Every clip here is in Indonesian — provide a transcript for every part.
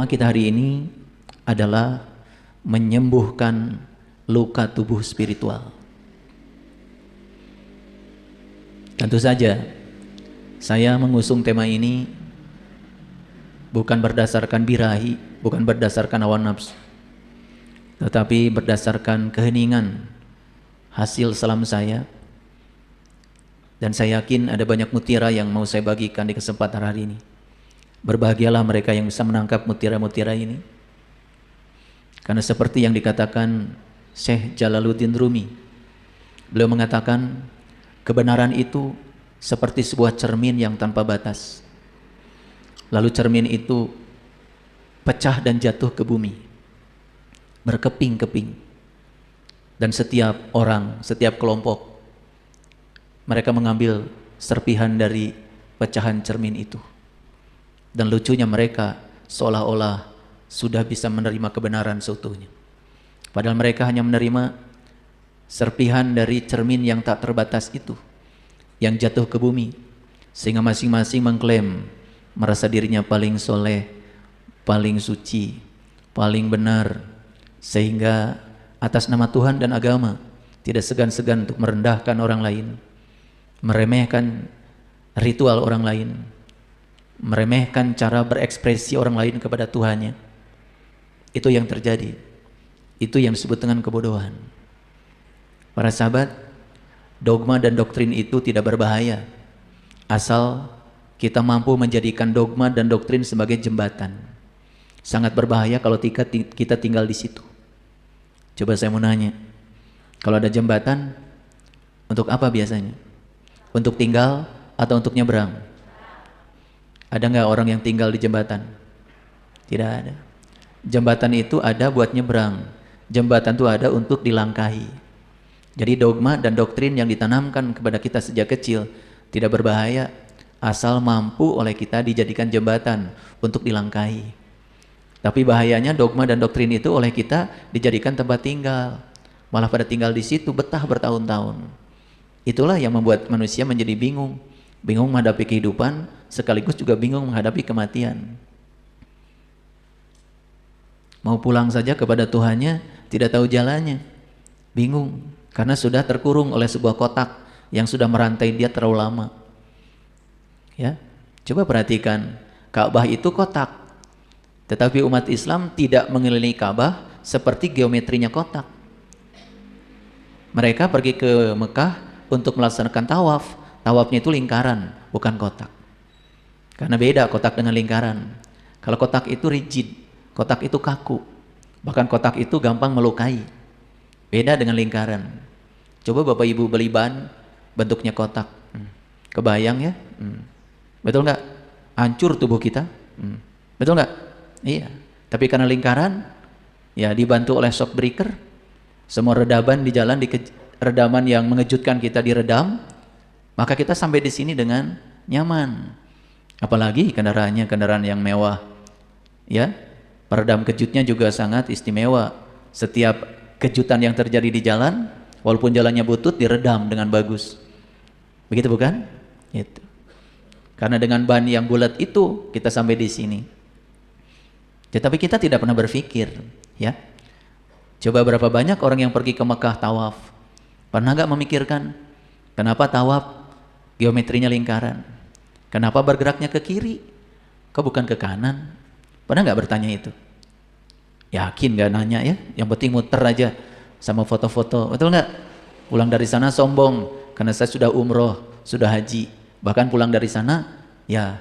tema kita hari ini adalah menyembuhkan luka tubuh spiritual. Tentu saja saya mengusung tema ini bukan berdasarkan birahi, bukan berdasarkan hawa nafsu, tetapi berdasarkan keheningan hasil salam saya. Dan saya yakin ada banyak mutiara yang mau saya bagikan di kesempatan hari ini. Berbahagialah mereka yang bisa menangkap mutiara-mutiara ini. Karena seperti yang dikatakan Syekh Jalaluddin Rumi, beliau mengatakan kebenaran itu seperti sebuah cermin yang tanpa batas. Lalu cermin itu pecah dan jatuh ke bumi, berkeping-keping. Dan setiap orang, setiap kelompok, mereka mengambil serpihan dari pecahan cermin itu. Dan lucunya mereka seolah-olah sudah bisa menerima kebenaran seutuhnya. Padahal mereka hanya menerima serpihan dari cermin yang tak terbatas itu, yang jatuh ke bumi. Sehingga masing-masing mengklaim merasa dirinya paling soleh, paling suci, paling benar. Sehingga atas nama Tuhan dan agama tidak segan-segan untuk merendahkan orang lain, meremehkan ritual orang lain, meremehkan cara berekspresi orang lain kepada Tuhannya. Itu yang terjadi. Itu yang disebut dengan kebodohan. Para sahabat, dogma dan doktrin itu tidak berbahaya asal kita mampu menjadikan dogma dan doktrin sebagai jembatan. Sangat berbahaya kalau kita tinggal di situ. Coba saya mau nanya, kalau ada jembatan, untuk apa biasanya? Untuk tinggal atau untuk nyebrang? Ada nggak orang yang tinggal di jembatan? Tidak ada. Jembatan itu ada buat nyebrang. Jembatan itu ada untuk dilangkahi. Jadi dogma dan doktrin yang ditanamkan kepada kita sejak kecil tidak berbahaya asal mampu oleh kita dijadikan jembatan untuk dilangkahi. Tapi bahayanya dogma dan doktrin itu oleh kita dijadikan tempat tinggal. Malah pada tinggal di situ betah bertahun-tahun. Itulah yang membuat manusia menjadi bingung. Bingung menghadapi kehidupan, sekaligus juga bingung menghadapi kematian. Mau pulang saja kepada Tuhannya, tidak tahu jalannya. Bingung, karena sudah terkurung oleh sebuah kotak yang sudah merantai dia terlalu lama. Ya, coba perhatikan, Ka'bah itu kotak. Tetapi umat Islam tidak mengelilingi Ka'bah seperti geometrinya kotak. Mereka pergi ke Mekah untuk melaksanakan tawaf. Tawafnya itu lingkaran, bukan kotak. Karena beda kotak dengan lingkaran. Kalau kotak itu rigid, kotak itu kaku, bahkan kotak itu gampang melukai. Beda dengan lingkaran. Coba Bapak Ibu beli ban bentuknya kotak, kebayang ya? Betul nggak? Hancur tubuh kita. Betul nggak? Iya. Tapi karena lingkaran, ya dibantu oleh shock breaker, semua redaman di jalan, redaman yang mengejutkan kita diredam, maka kita sampai di sini dengan nyaman. Apalagi kendaraan yang mewah, ya, peredam kejutnya juga sangat istimewa. Setiap kejutan yang terjadi di jalan, walaupun jalannya butut, diredam dengan bagus. Begitu bukan? Itu. Karena dengan ban yang bulat itu kita sampai di sini. Tetapi kita tidak pernah berpikir, ya. Coba berapa banyak orang yang pergi ke Mekah tawaf, pernah gak memikirkan kenapa tawaf geometrinya lingkaran? Kenapa bergeraknya ke kiri? Kok bukan ke kanan? Pernah gak bertanya itu? Yakin gak nanya ya? Yang penting muter aja sama foto-foto, betul gak? Pulang dari sana sombong karena saya sudah umroh, sudah haji. Bahkan pulang dari sana, ya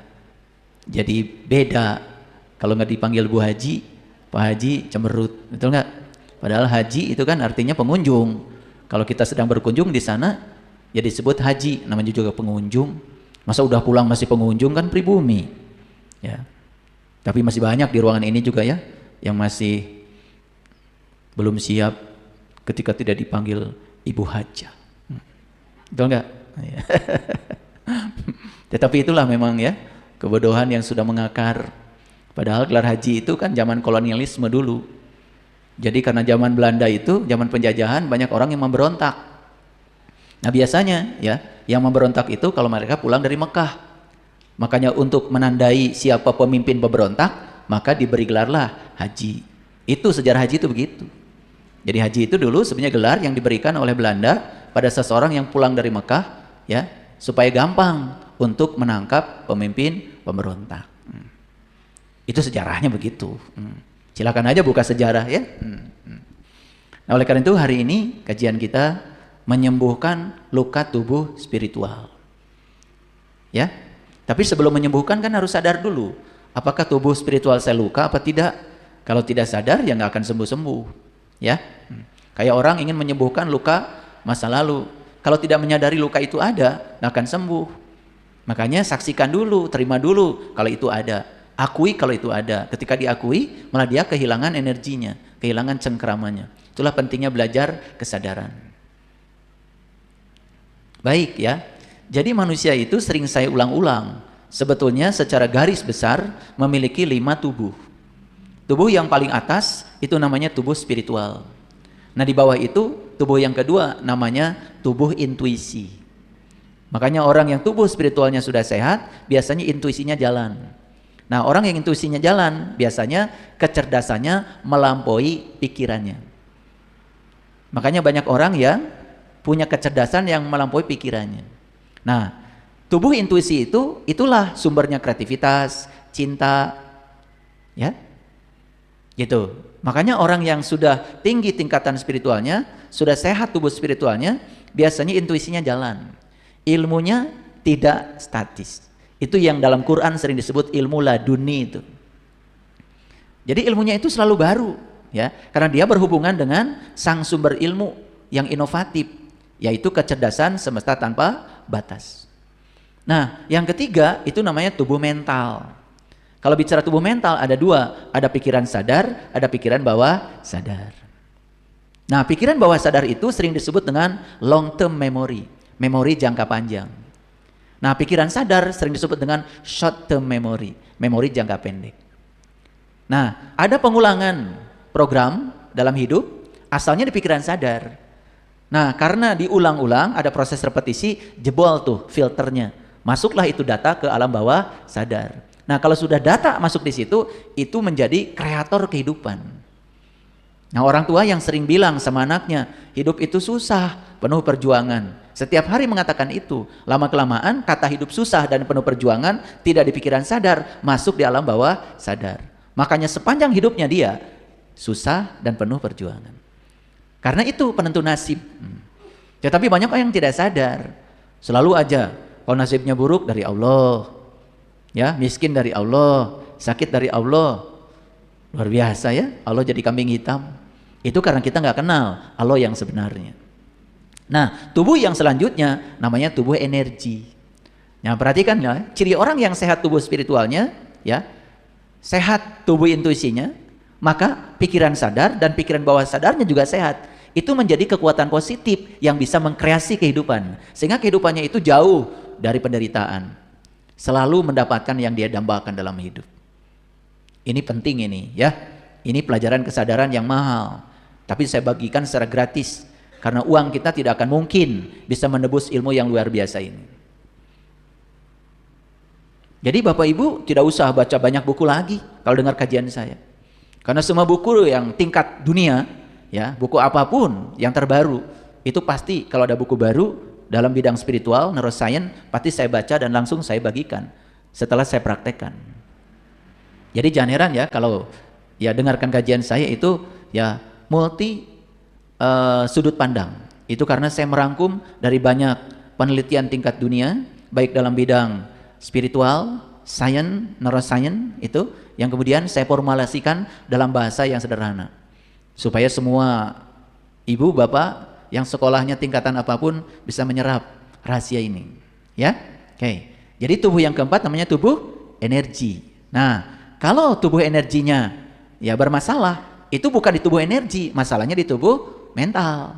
jadi beda. Kalau gak dipanggil Bu Haji, Pak Haji cemberut, betul gak? Padahal haji itu kan artinya pengunjung. Kalau kita sedang berkunjung di sana, ya disebut haji, namanya juga pengunjung. Masa udah pulang masih pengunjung, kan pribumi. Ya. Tapi masih banyak di ruangan ini juga ya, yang masih belum siap ketika tidak dipanggil Ibu Hajah. Betul enggak? Tetapi itulah memang ya, kebodohan yang sudah mengakar. Padahal gelar haji itu kan zaman kolonialisme dulu. Jadi karena zaman Belanda itu, zaman penjajahan, banyak orang yang memberontak. Nah biasanya ya, yang memberontak itu kalau mereka pulang dari Mekah. Makanya untuk menandai siapa pemimpin pemberontak, maka diberi gelarlah haji. Itu sejarah haji itu begitu. Jadi haji itu dulu sebenarnya gelar yang diberikan oleh Belanda pada seseorang yang pulang dari Mekah, ya, supaya gampang untuk menangkap pemimpin pemberontak. Itu sejarahnya begitu. Silakan aja buka sejarah ya. Nah, oleh karena itu hari ini kajian kita menyembuhkan luka tubuh spiritual. Ya. Tapi sebelum menyembuhkan kan harus sadar dulu, apakah tubuh spiritual saya luka apa tidak? Kalau tidak sadar ya nggak akan sembuh-sembuh. Ya. Kayak orang ingin menyembuhkan luka masa lalu. Kalau tidak menyadari luka itu ada, nggak akan sembuh. Makanya saksikan dulu, terima dulu kalau itu ada. Akui kalau itu ada. Ketika diakui, malah dia kehilangan energinya, kehilangan cengkeramannya. Itulah pentingnya belajar kesadaran. Baik ya. Jadi manusia itu sering saya ulang-ulang. Sebetulnya secara garis besar memiliki 5 tubuh. Tubuh yang paling atas itu namanya tubuh spiritual. Nah di bawah itu tubuh yang kedua namanya tubuh intuisi. Makanya orang yang tubuh spiritualnya sudah sehat, biasanya intuisinya jalan. Nah orang yang intuisinya jalan, biasanya kecerdasannya melampaui pikirannya. Makanya banyak orang yang punya kecerdasan yang melampaui pikirannya. Nah, tubuh intuisi itu, itulah sumbernya kreativitas, cinta, ya, gitu. Makanya orang yang sudah tinggi tingkatan spiritualnya, sudah sehat tubuh spiritualnya, biasanya intuisinya jalan. Ilmunya tidak statis. Itu yang dalam Quran sering disebut ilmu laduni itu. Jadi ilmunya itu selalu baru, ya, karena dia berhubungan dengan sang sumber ilmu yang inovatif, yaitu kecerdasan semesta tanpa batas. Nah, yang ketiga itu namanya tubuh mental. Kalau bicara tubuh mental ada 2, ada pikiran sadar, ada pikiran bawah sadar. Nah, pikiran bawah sadar itu sering disebut dengan long term memory, memori jangka panjang. Nah, pikiran sadar sering disebut dengan short term memory, memori jangka pendek. Nah, ada pengulangan program dalam hidup asalnya di pikiran sadar. Nah, karena diulang-ulang ada proses repetisi, jebol tuh filternya. Masuklah itu data ke alam bawah sadar. Nah, kalau sudah data masuk di situ, itu menjadi kreator kehidupan. Nah, orang tua yang sering bilang sama anaknya, hidup itu susah, penuh perjuangan. Setiap hari mengatakan itu, lama-kelamaan kata hidup susah dan penuh perjuangan tidak di pikiran sadar, masuk di alam bawah sadar. Makanya sepanjang hidupnya dia susah dan penuh perjuangan. Karena itu penentu nasib. Tetapi banyak orang yang tidak sadar. Selalu aja, kalau nasibnya buruk dari Allah, ya, miskin dari Allah, sakit dari Allah. Luar biasa ya, Allah jadi kambing hitam. Itu karena kita nggak kenal Allah yang sebenarnya. Nah, tubuh yang selanjutnya namanya tubuh energi. Nah, perhatikan ya, ciri orang yang sehat tubuh spiritualnya, ya, sehat tubuh intuisinya, maka pikiran sadar dan pikiran bawah sadarnya juga sehat. Itu menjadi kekuatan positif yang bisa mengkreasi kehidupan. Sehingga kehidupannya itu jauh dari penderitaan. Selalu mendapatkan yang dia dambakan dalam hidup. Ini penting ini ya. Ini pelajaran kesadaran yang mahal. Tapi saya bagikan secara gratis. Karena uang kita tidak akan mungkin bisa menebus ilmu yang luar biasa ini. Jadi Bapak Ibu tidak usah baca banyak buku lagi kalau dengar kajian saya. Karena semua buku yang tingkat dunia, ya, buku apapun yang terbaru, itu pasti kalau ada buku baru dalam bidang spiritual, neuroscience, pasti saya baca dan langsung saya bagikan setelah saya praktekkan. Jadi jangan heran ya kalau ya dengarkan kajian saya itu ya multi sudut pandang. Itu karena saya merangkum dari banyak penelitian tingkat dunia, baik dalam bidang spiritual, science, neuroscience itu yang kemudian saya formulasikan dalam bahasa yang sederhana. Supaya semua ibu, bapak yang sekolahnya tingkatan apapun bisa menyerap rahasia ini. Ya, oke. Jadi tubuh yang keempat namanya tubuh energi. Nah, kalau tubuh energinya ya bermasalah, itu bukan di tubuh energi, masalahnya di tubuh mental.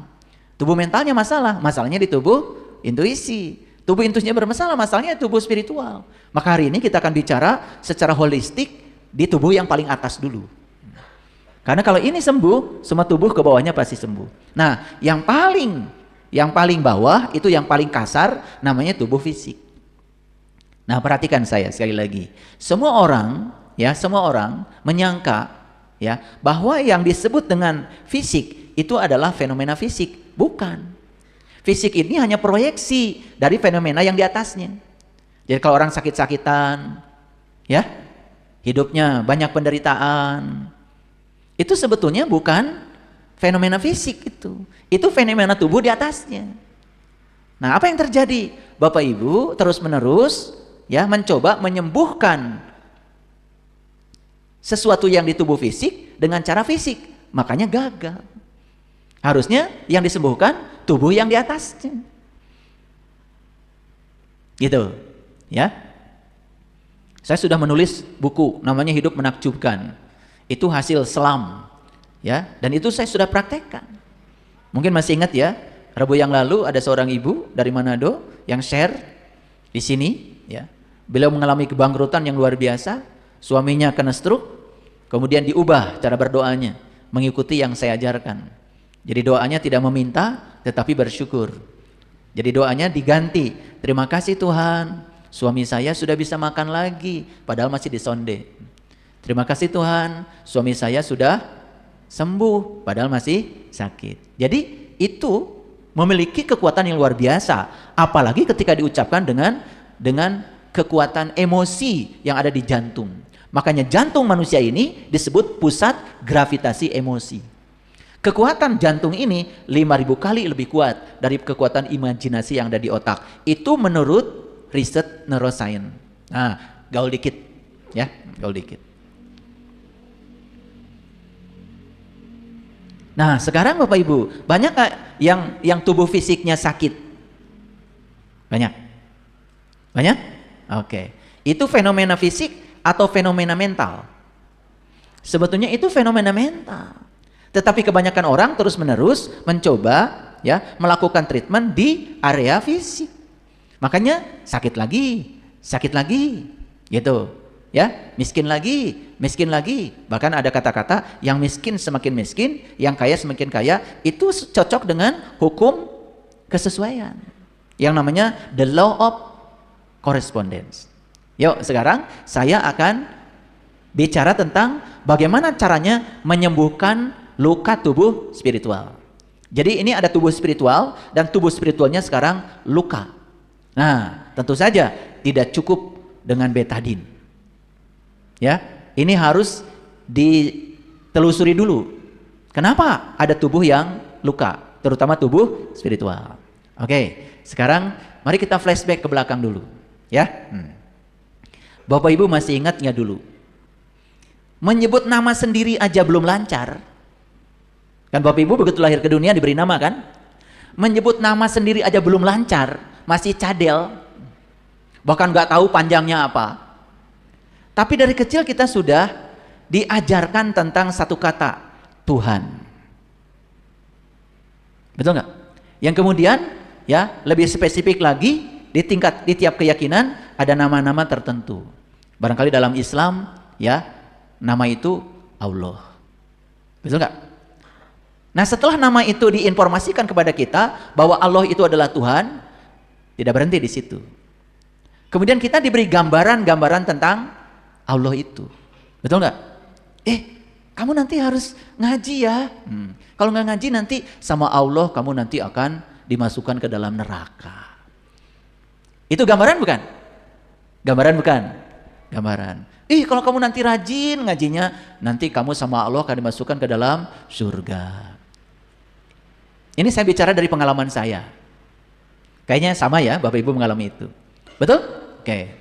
Tubuh mentalnya masalah, masalahnya di tubuh intuisi. Tubuh intuisinya bermasalah, masalahnya di tubuh spiritual. Maka hari ini kita akan bicara secara holistik di tubuh yang paling atas dulu. Karena kalau ini sembuh, semua tubuh ke bawahnya pasti sembuh. Nah, yang paling bawah itu yang paling kasar namanya tubuh fisik. Nah, perhatikan saya sekali lagi. Semua orang ya, semua orang menyangka ya bahwa yang disebut dengan fisik itu adalah fenomena fisik. Bukan. Fisik ini hanya proyeksi dari fenomena yang di atasnya. Jadi kalau orang sakit-sakitan, ya, hidupnya banyak penderitaan, itu sebetulnya bukan fenomena fisik itu. Itu fenomena tubuh di atasnya. Nah, apa yang terjadi? Bapak Ibu terus-menerus ya mencoba menyembuhkan sesuatu yang di tubuh fisik dengan cara fisik, makanya gagal. Harusnya yang disembuhkan tubuh yang di atasnya. Gitu, ya. Saya sudah menulis buku namanya Hidup Menakjubkan. Itu hasil selam, ya, dan itu saya sudah praktekkan. Mungkin masih ingat ya, Rabu yang lalu ada seorang ibu dari Manado yang share di sini, ya. Beliau mengalami kebangkrutan yang luar biasa, suaminya kena stroke, kemudian diubah cara berdoanya mengikuti yang saya ajarkan. Jadi doanya tidak meminta tetapi bersyukur. Jadi doanya diganti, terima kasih Tuhan, suami saya sudah bisa makan lagi padahal masih disonde. Terima kasih Tuhan, suami saya sudah sembuh padahal masih sakit. Jadi itu memiliki kekuatan yang luar biasa, apalagi ketika diucapkan dengan kekuatan emosi yang ada di jantung. Makanya jantung manusia ini disebut pusat gravitasi emosi. Kekuatan jantung ini 5.000 kali lebih kuat dari kekuatan imajinasi yang ada di otak. Itu menurut riset neuroscience. Nah, gaul dikit ya, gaul dikit. Nah, sekarang Bapak Ibu, banyak gak yang tubuh fisiknya sakit? Banyak? Banyak? Oke. Itu fenomena fisik atau fenomena mental? Sebetulnya itu fenomena mental. Tetapi kebanyakan orang terus-menerus mencoba ya melakukan treatment di area fisik. Makanya sakit lagi, gitu. Ya, miskin lagi. Bahkan ada kata-kata yang miskin semakin miskin, yang kaya semakin kaya. Itu cocok dengan hukum kesesuaian yang namanya the law of correspondence. Yuk, sekarang saya akan bicara tentang bagaimana caranya menyembuhkan luka tubuh spiritual. Jadi ini ada tubuh spiritual dan tubuh spiritualnya sekarang luka. Nah, tentu saja tidak cukup dengan betadin. Ya, ini harus ditelusuri dulu. Kenapa ada tubuh yang luka, terutama tubuh spiritual. Oke, sekarang mari kita flashback ke belakang dulu, ya. Bapak Ibu masih ingat nggak dulu? Menyebut nama sendiri aja belum lancar. Kan Bapak Ibu begitu lahir ke dunia diberi nama kan? Menyebut nama sendiri aja belum lancar, masih cadel. Bahkan nggak tahu panjangnya apa. Tapi dari kecil kita sudah diajarkan tentang satu kata, Tuhan. Betul nggak? Yang kemudian ya lebih spesifik lagi di tiap keyakinan ada nama-nama tertentu. Barangkali dalam Islam ya nama itu Allah. Betul nggak? Nah, setelah nama itu diinformasikan kepada kita bahwa Allah itu adalah Tuhan, tidak berhenti di situ. Kemudian kita diberi gambaran-gambaran tentang Allah itu. Betul nggak? Kamu nanti harus ngaji ya. Kalau nggak ngaji nanti sama Allah kamu nanti akan dimasukkan ke dalam neraka. Itu gambaran bukan? Gambaran bukan? Gambaran. Kalau kamu nanti rajin ngajinya, nanti kamu sama Allah akan dimasukkan ke dalam surga. Ini saya bicara dari pengalaman saya. Kayaknya sama ya, Bapak Ibu mengalami itu. Betul? Oke.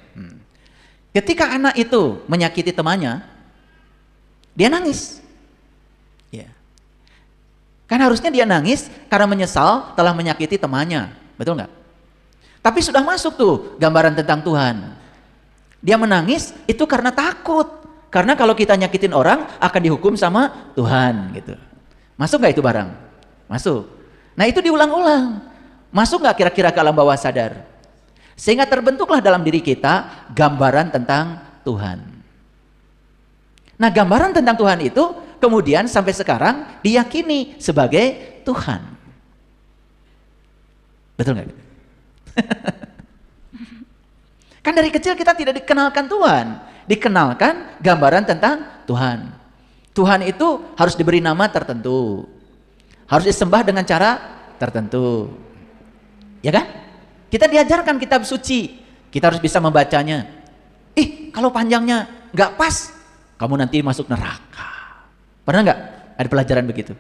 Ketika anak itu menyakiti temannya, dia nangis. Ya. Kan harusnya dia nangis karena menyesal telah menyakiti temannya. Betul nggak? Tapi sudah masuk tuh gambaran tentang Tuhan. Dia menangis itu karena takut. Karena kalau kita nyakitin orang akan dihukum sama Tuhan gitu. Masuk nggak itu barang? Masuk. Nah itu diulang-ulang. Masuk nggak kira-kira ke alam bawah sadar? Sehingga terbentuklah dalam diri kita gambaran tentang Tuhan. Nah gambaran tentang Tuhan itu kemudian sampai sekarang diyakini sebagai Tuhan. Betul nggak? Kan dari kecil kita tidak dikenalkan Tuhan. Dikenalkan gambaran tentang Tuhan. Tuhan itu harus diberi nama tertentu, harus disembah dengan cara tertentu, ya kan? Kita diajarkan kitab suci, kita harus bisa membacanya. Kalau panjangnya nggak pas, kamu nanti masuk neraka. Pernah nggak ada pelajaran begitu?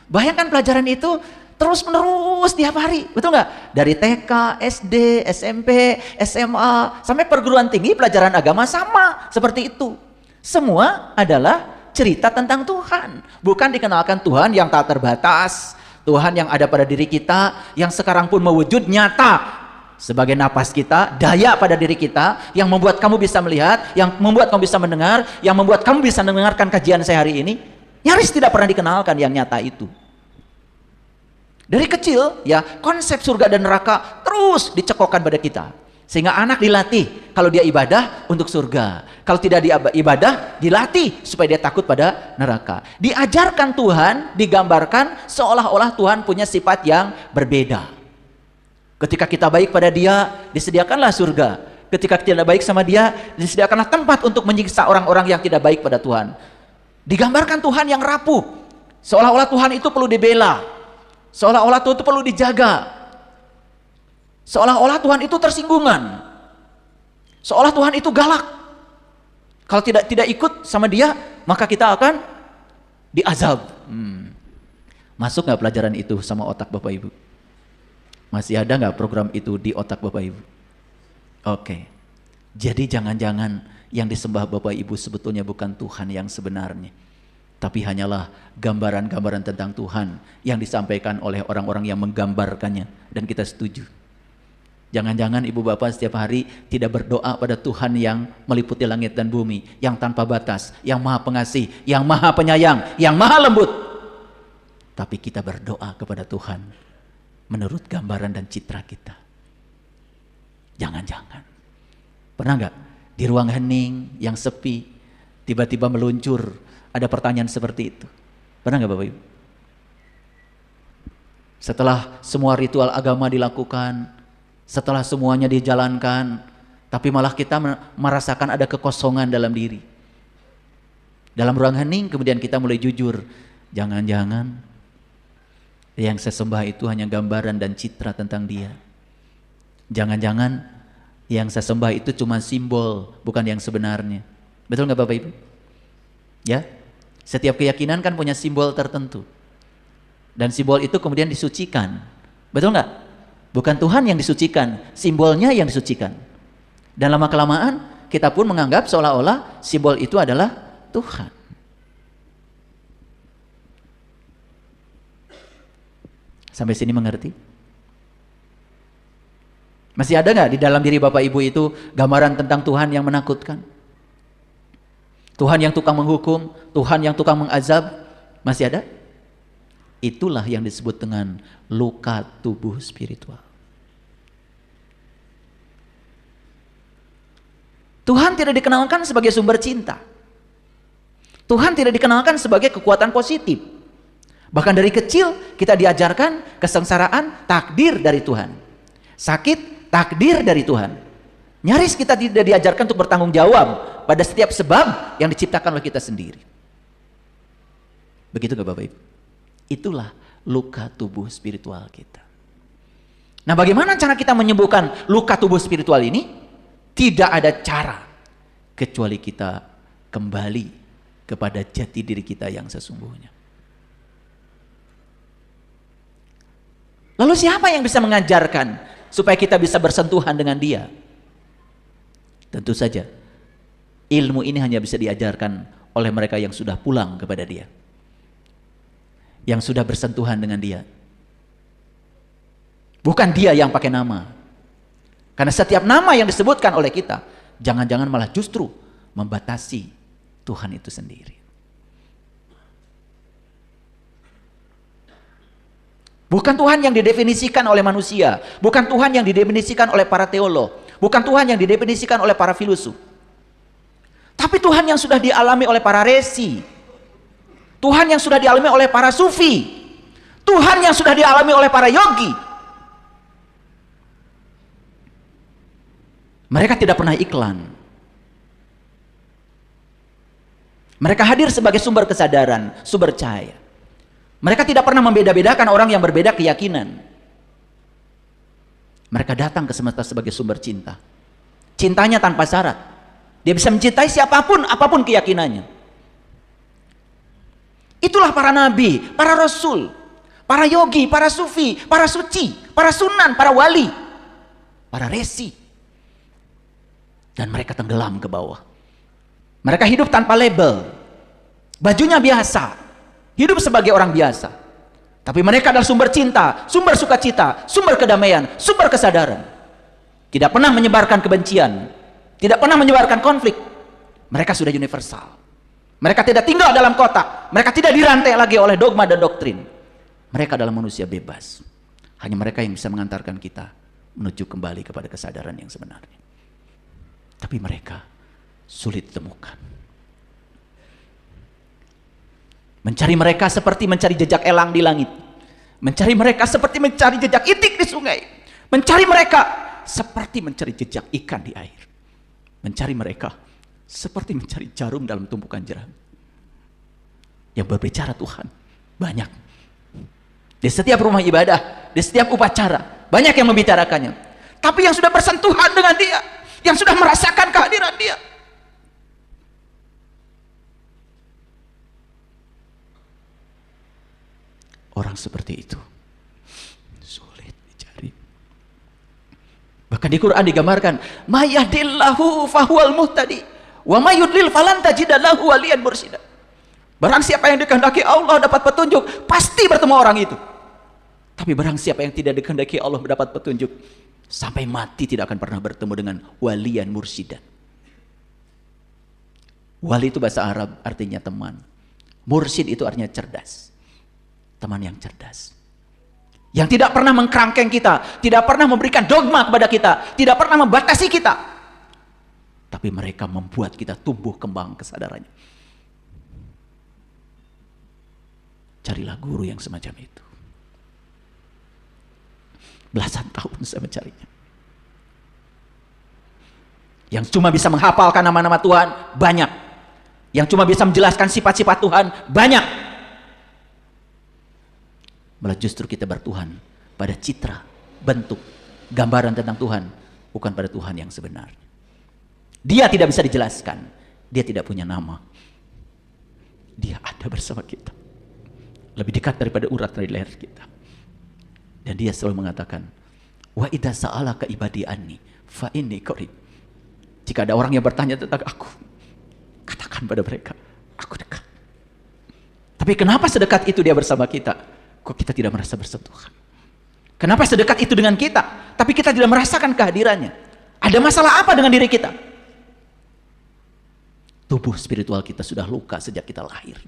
Bayangkan pelajaran itu terus menerus tiap hari, betul nggak? Dari TK, SD, SMP, SMA, sampai perguruan tinggi pelajaran agama sama seperti itu. Semua adalah cerita tentang Tuhan, bukan dikenalkan Tuhan yang tak terbatas, Tuhan yang ada pada diri kita, yang sekarang pun mewujud nyata sebagai napas kita, daya pada diri kita, yang membuat kamu bisa melihat, yang membuat kamu bisa mendengar, yang membuat kamu bisa mendengarkan kajian saya hari ini. Nyaris tidak pernah dikenalkan yang nyata itu. Dari kecil ya, konsep surga dan neraka terus dicekokkan pada kita, sehingga anak dilatih kalau dia ibadah untuk surga, kalau tidak ibadah dilatih supaya dia takut pada neraka. Diajarkan Tuhan, digambarkan seolah-olah Tuhan punya sifat yang berbeda. Ketika kita baik pada dia, disediakanlah surga. Ketika kita tidak baik sama dia, disediakanlah tempat untuk menyiksa orang-orang yang tidak baik pada Tuhan. Digambarkan Tuhan yang rapuh, seolah-olah Tuhan itu perlu dibela, seolah-olah Tuhan itu perlu dijaga, seolah-olah Tuhan itu tersinggungan, seolah Tuhan itu galak. Kalau tidak ikut sama dia, maka kita akan diazab. Masuk nggak pelajaran itu sama otak Bapak Ibu? Masih ada nggak program itu di otak Bapak Ibu? Oke. Jadi jangan-jangan yang disembah Bapak Ibu sebetulnya bukan Tuhan yang sebenarnya, tapi hanyalah gambaran-gambaran tentang Tuhan yang disampaikan oleh orang-orang yang menggambarkannya, dan kita setuju. Jangan-jangan ibu bapak setiap hari tidak berdoa pada Tuhan yang meliputi langit dan bumi, yang tanpa batas, yang maha pengasih, yang maha penyayang, yang maha lembut. Tapi kita berdoa kepada Tuhan menurut gambaran dan citra kita. Jangan-jangan. Pernah nggak di ruang hening yang sepi, tiba-tiba meluncur ada pertanyaan seperti itu? Pernah nggak Bapak Ibu? Setelah semua ritual agama dilakukan, setelah semuanya dijalankan, tapi malah kita merasakan ada kekosongan dalam diri. Dalam ruang hening kemudian kita mulai jujur, jangan-jangan yang saya sembah itu hanya gambaran dan citra tentang dia. Jangan-jangan yang saya sembah itu cuma simbol, bukan yang sebenarnya. Betul nggak Bapak Ibu? Ya, setiap keyakinan kan punya simbol tertentu, dan simbol itu kemudian disucikan. Betul nggak? Bukan Tuhan yang disucikan, simbolnya yang disucikan. Dan lama-kelamaan kita pun menganggap seolah-olah simbol itu adalah Tuhan. Sampai sini mengerti? Masih ada nggak di dalam diri Bapak Ibu itu gambaran tentang Tuhan yang menakutkan? Tuhan yang tukang menghukum, Tuhan yang tukang mengazab, masih ada? Itulah yang disebut dengan luka tubuh spiritual. Tuhan tidak dikenalkan sebagai sumber cinta. Tuhan tidak dikenalkan sebagai kekuatan positif. Bahkan dari kecil kita diajarkan kesengsaraan takdir dari Tuhan. Sakit takdir dari Tuhan. Nyaris kita tidak diajarkan untuk bertanggung jawab pada setiap sebab yang diciptakan oleh kita sendiri. Begitu gak Bapak Ibu? Itulah luka tubuh spiritual kita. Nah, bagaimana cara kita menyembuhkan luka tubuh spiritual ini? Tidak ada cara kecuali kita kembali kepada jati diri kita yang sesungguhnya. Lalu siapa yang bisa mengajarkan supaya kita bisa bersentuhan dengan dia? Tentu saja ilmu ini hanya bisa diajarkan oleh mereka yang sudah pulang kepada dia, yang sudah bersentuhan dengan dia. Bukan dia yang pakai nama. Karena setiap nama yang disebutkan oleh kita, jangan-jangan malah justru membatasi Tuhan itu sendiri. Bukan Tuhan yang didefinisikan oleh manusia, bukan Tuhan yang didefinisikan oleh para teolog, bukan Tuhan yang didefinisikan oleh para filosof. Tapi Tuhan yang sudah dialami oleh para resi, Tuhan yang sudah dialami oleh para sufi, Tuhan yang sudah dialami oleh para yogi. Mereka tidak pernah iklan. Mereka hadir sebagai sumber kesadaran, sumber cahaya. Mereka tidak pernah membeda-bedakan orang yang berbeda keyakinan. Mereka datang ke semesta sebagai sumber cinta. Cintanya tanpa syarat. Dia bisa mencintai siapapun, apapun keyakinannya. Itulah para nabi, para rasul, para yogi, para sufi, para suci, para sunan, para wali, para resi. Dan mereka tenggelam ke bawah. Mereka hidup tanpa label. Bajunya biasa. Hidup sebagai orang biasa. Tapi mereka adalah sumber cinta, sumber sukacita, sumber kedamaian, sumber kesadaran. Tidak pernah menyebarkan kebencian. Tidak pernah menyebarkan konflik. Mereka sudah universal. Mereka tidak tinggal dalam kotak. Mereka tidak dirantai lagi oleh dogma dan doktrin. Mereka adalah manusia bebas. Hanya mereka yang bisa mengantarkan kita menuju kembali kepada kesadaran yang sebenarnya. Tapi mereka sulit ditemukan. Mencari mereka seperti mencari jejak elang di langit. Mencari mereka seperti mencari jejak itik di sungai. Mencari mereka seperti mencari jejak ikan di air. Mencari mereka seperti mencari jarum dalam tumpukan jerami. Yang berbicara Tuhan banyak. Di setiap rumah ibadah, di setiap upacara, banyak yang membicarakannya. Tapi yang sudah bersentuhan dengan dia, yang sudah merasakan kehadiran dia, orang seperti itu sulit dicari. Bahkan di Quran digambarkan, "May yahdillahu fahuwal muhtadi, wa may yudlil falan tajida lahu waliyan mursyida." Barang siapa yang dikehendaki Allah dapat petunjuk, pasti bertemu orang itu. Tapi barang siapa yang tidak dikehendaki Allah mendapat petunjuk, sampai mati tidak akan pernah bertemu dengan waliyan mursyida. Wali itu bahasa Arab artinya teman. Mursyid itu artinya cerdas. Teman yang cerdas, yang tidak pernah mengkerangkeng kita, tidak pernah memberikan dogma kepada kita, tidak pernah membatasi kita, tapi mereka membuat kita tumbuh kembang kesadarannya. Carilah guru yang semacam itu. Belasan tahun saya mencarinya. Yang cuma bisa menghafalkan nama-nama Tuhan banyak, yang cuma bisa menjelaskan sifat-sifat Tuhan banyak. Malah justru kita bertuhan pada citra, bentuk, gambaran tentang Tuhan, bukan pada Tuhan yang sebenarnya. Dia tidak bisa dijelaskan. Dia tidak punya nama. Dia ada bersama kita. Lebih dekat daripada urat dari leher kita. Dan dia selalu mengatakan, "Wa idza sa'alaka ibadi anni fa inni qarib." Jika ada orang yang bertanya tentang aku, katakan pada mereka, aku dekat. Tapi kenapa sedekat itu dia bersama kita? Kok kita tidak merasa bersentuhan? Kenapa sedekat itu dengan kita, tapi kita tidak merasakan kehadirannya? Ada masalah apa dengan diri kita? Tubuh spiritual kita sudah luka sejak kita lahir.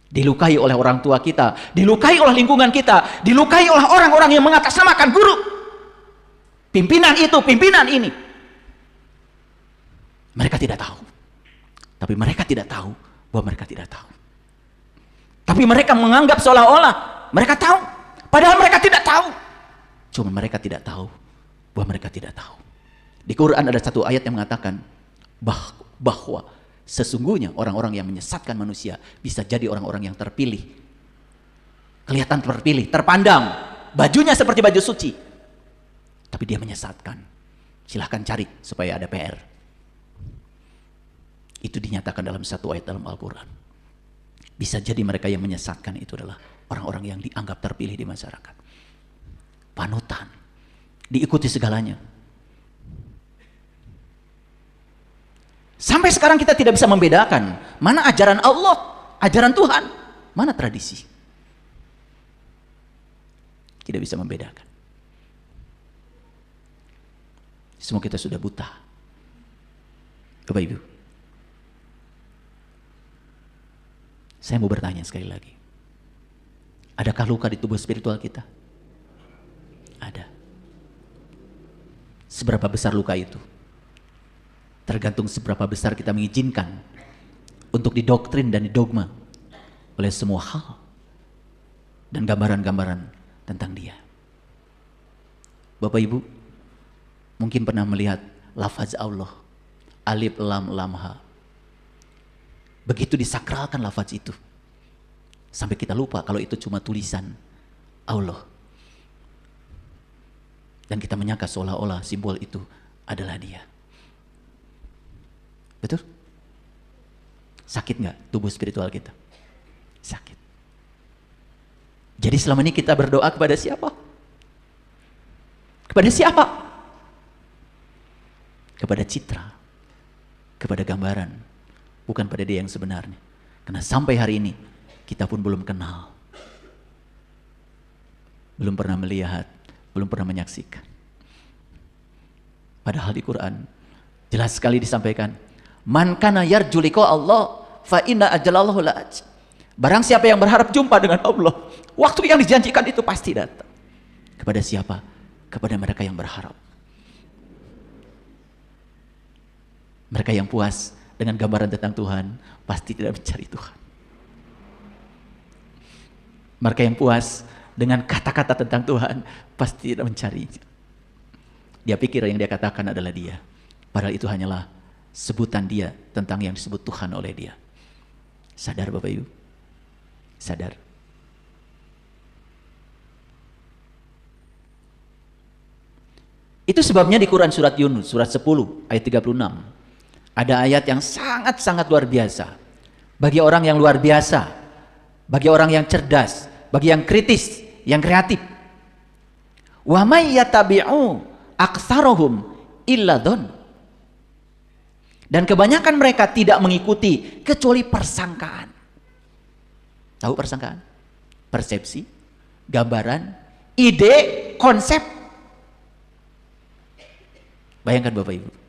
Dilukai oleh orang tua kita, dilukai oleh lingkungan kita, dilukai oleh orang-orang yang mengatasnamakan guru. Pimpinan itu, pimpinan ini. Mereka tidak tahu. Tapi mereka tidak tahu bahwa mereka tidak tahu. Tapi mereka menganggap seolah-olah mereka tahu, padahal mereka tidak tahu. Cuma mereka tidak tahu bahwa mereka tidak tahu. Di Quran ada satu ayat yang mengatakan bahwa sesungguhnya orang-orang yang menyesatkan manusia bisa jadi orang-orang yang terpilih. Kelihatan terpilih, terpandang, bajunya seperti baju suci. Tapi dia menyesatkan. Silahkan cari supaya ada PR. Itu dinyatakan dalam satu ayat dalam Al-Quran. Bisa jadi mereka yang menyesatkan itu adalah orang-orang yang dianggap terpilih di masyarakat. Panutan. Diikuti segalanya. Sampai sekarang kita tidak bisa membedakan mana ajaran Allah, ajaran Tuhan, mana tradisi. Tidak bisa membedakan. Semua kita sudah buta. Bapak Ibu, saya mau bertanya sekali lagi. Adakah luka di tubuh spiritual kita? Ada. Seberapa besar luka itu? Tergantung seberapa besar kita mengizinkan untuk didoktrin dan didogma oleh semua hal dan gambaran-gambaran tentang dia. Bapak Ibu, mungkin pernah melihat lafaz Allah, alif lam lam ha. Begitu disakralkan lafaz itu, sampai kita lupa kalau itu cuma tulisan Allah. Dan kita menyangka seolah-olah simbol itu adalah Dia. Betul? Sakit nggak tubuh spiritual kita? Sakit. Jadi selama ini kita berdoa kepada siapa? Kepada siapa? Kepada citra, kepada gambaran, bukan pada Dia yang sebenarnya. Karena sampai hari ini kita pun belum kenal, belum pernah melihat, belum pernah menyaksikan. Padahal di Quran jelas sekali disampaikan, man kana yarju liqa Allah fa inna ajalallahu la'at. Barang siapa yang berharap jumpa dengan Allah, waktu yang dijanjikan itu pasti datang. Kepada siapa? Kepada mereka yang berharap. Mereka yang puas dengan gambaran tentang Tuhan pasti tidak mencari Tuhan. Mereka yang puas dengan kata-kata tentang Tuhan pasti tidak mencarinya. Dia pikir yang dia katakan adalah dia, padahal itu hanyalah sebutan dia tentang yang disebut Tuhan oleh dia. Sadar Bapak Ibu? Sadar. Itu sebabnya di Quran surat Yunus surat 10 ayat 36 ada ayat yang sangat-sangat luar biasa. Bagi orang yang luar biasa, bagi orang yang cerdas, bagi yang kritis, yang kreatif. Wa may yatabi'u aktsaruhum illa dzann. Dan kebanyakan mereka tidak mengikuti kecuali persangkaan. Tahu persangkaan? Persepsi, gambaran, ide, konsep. Bayangkan Bapak Ibu.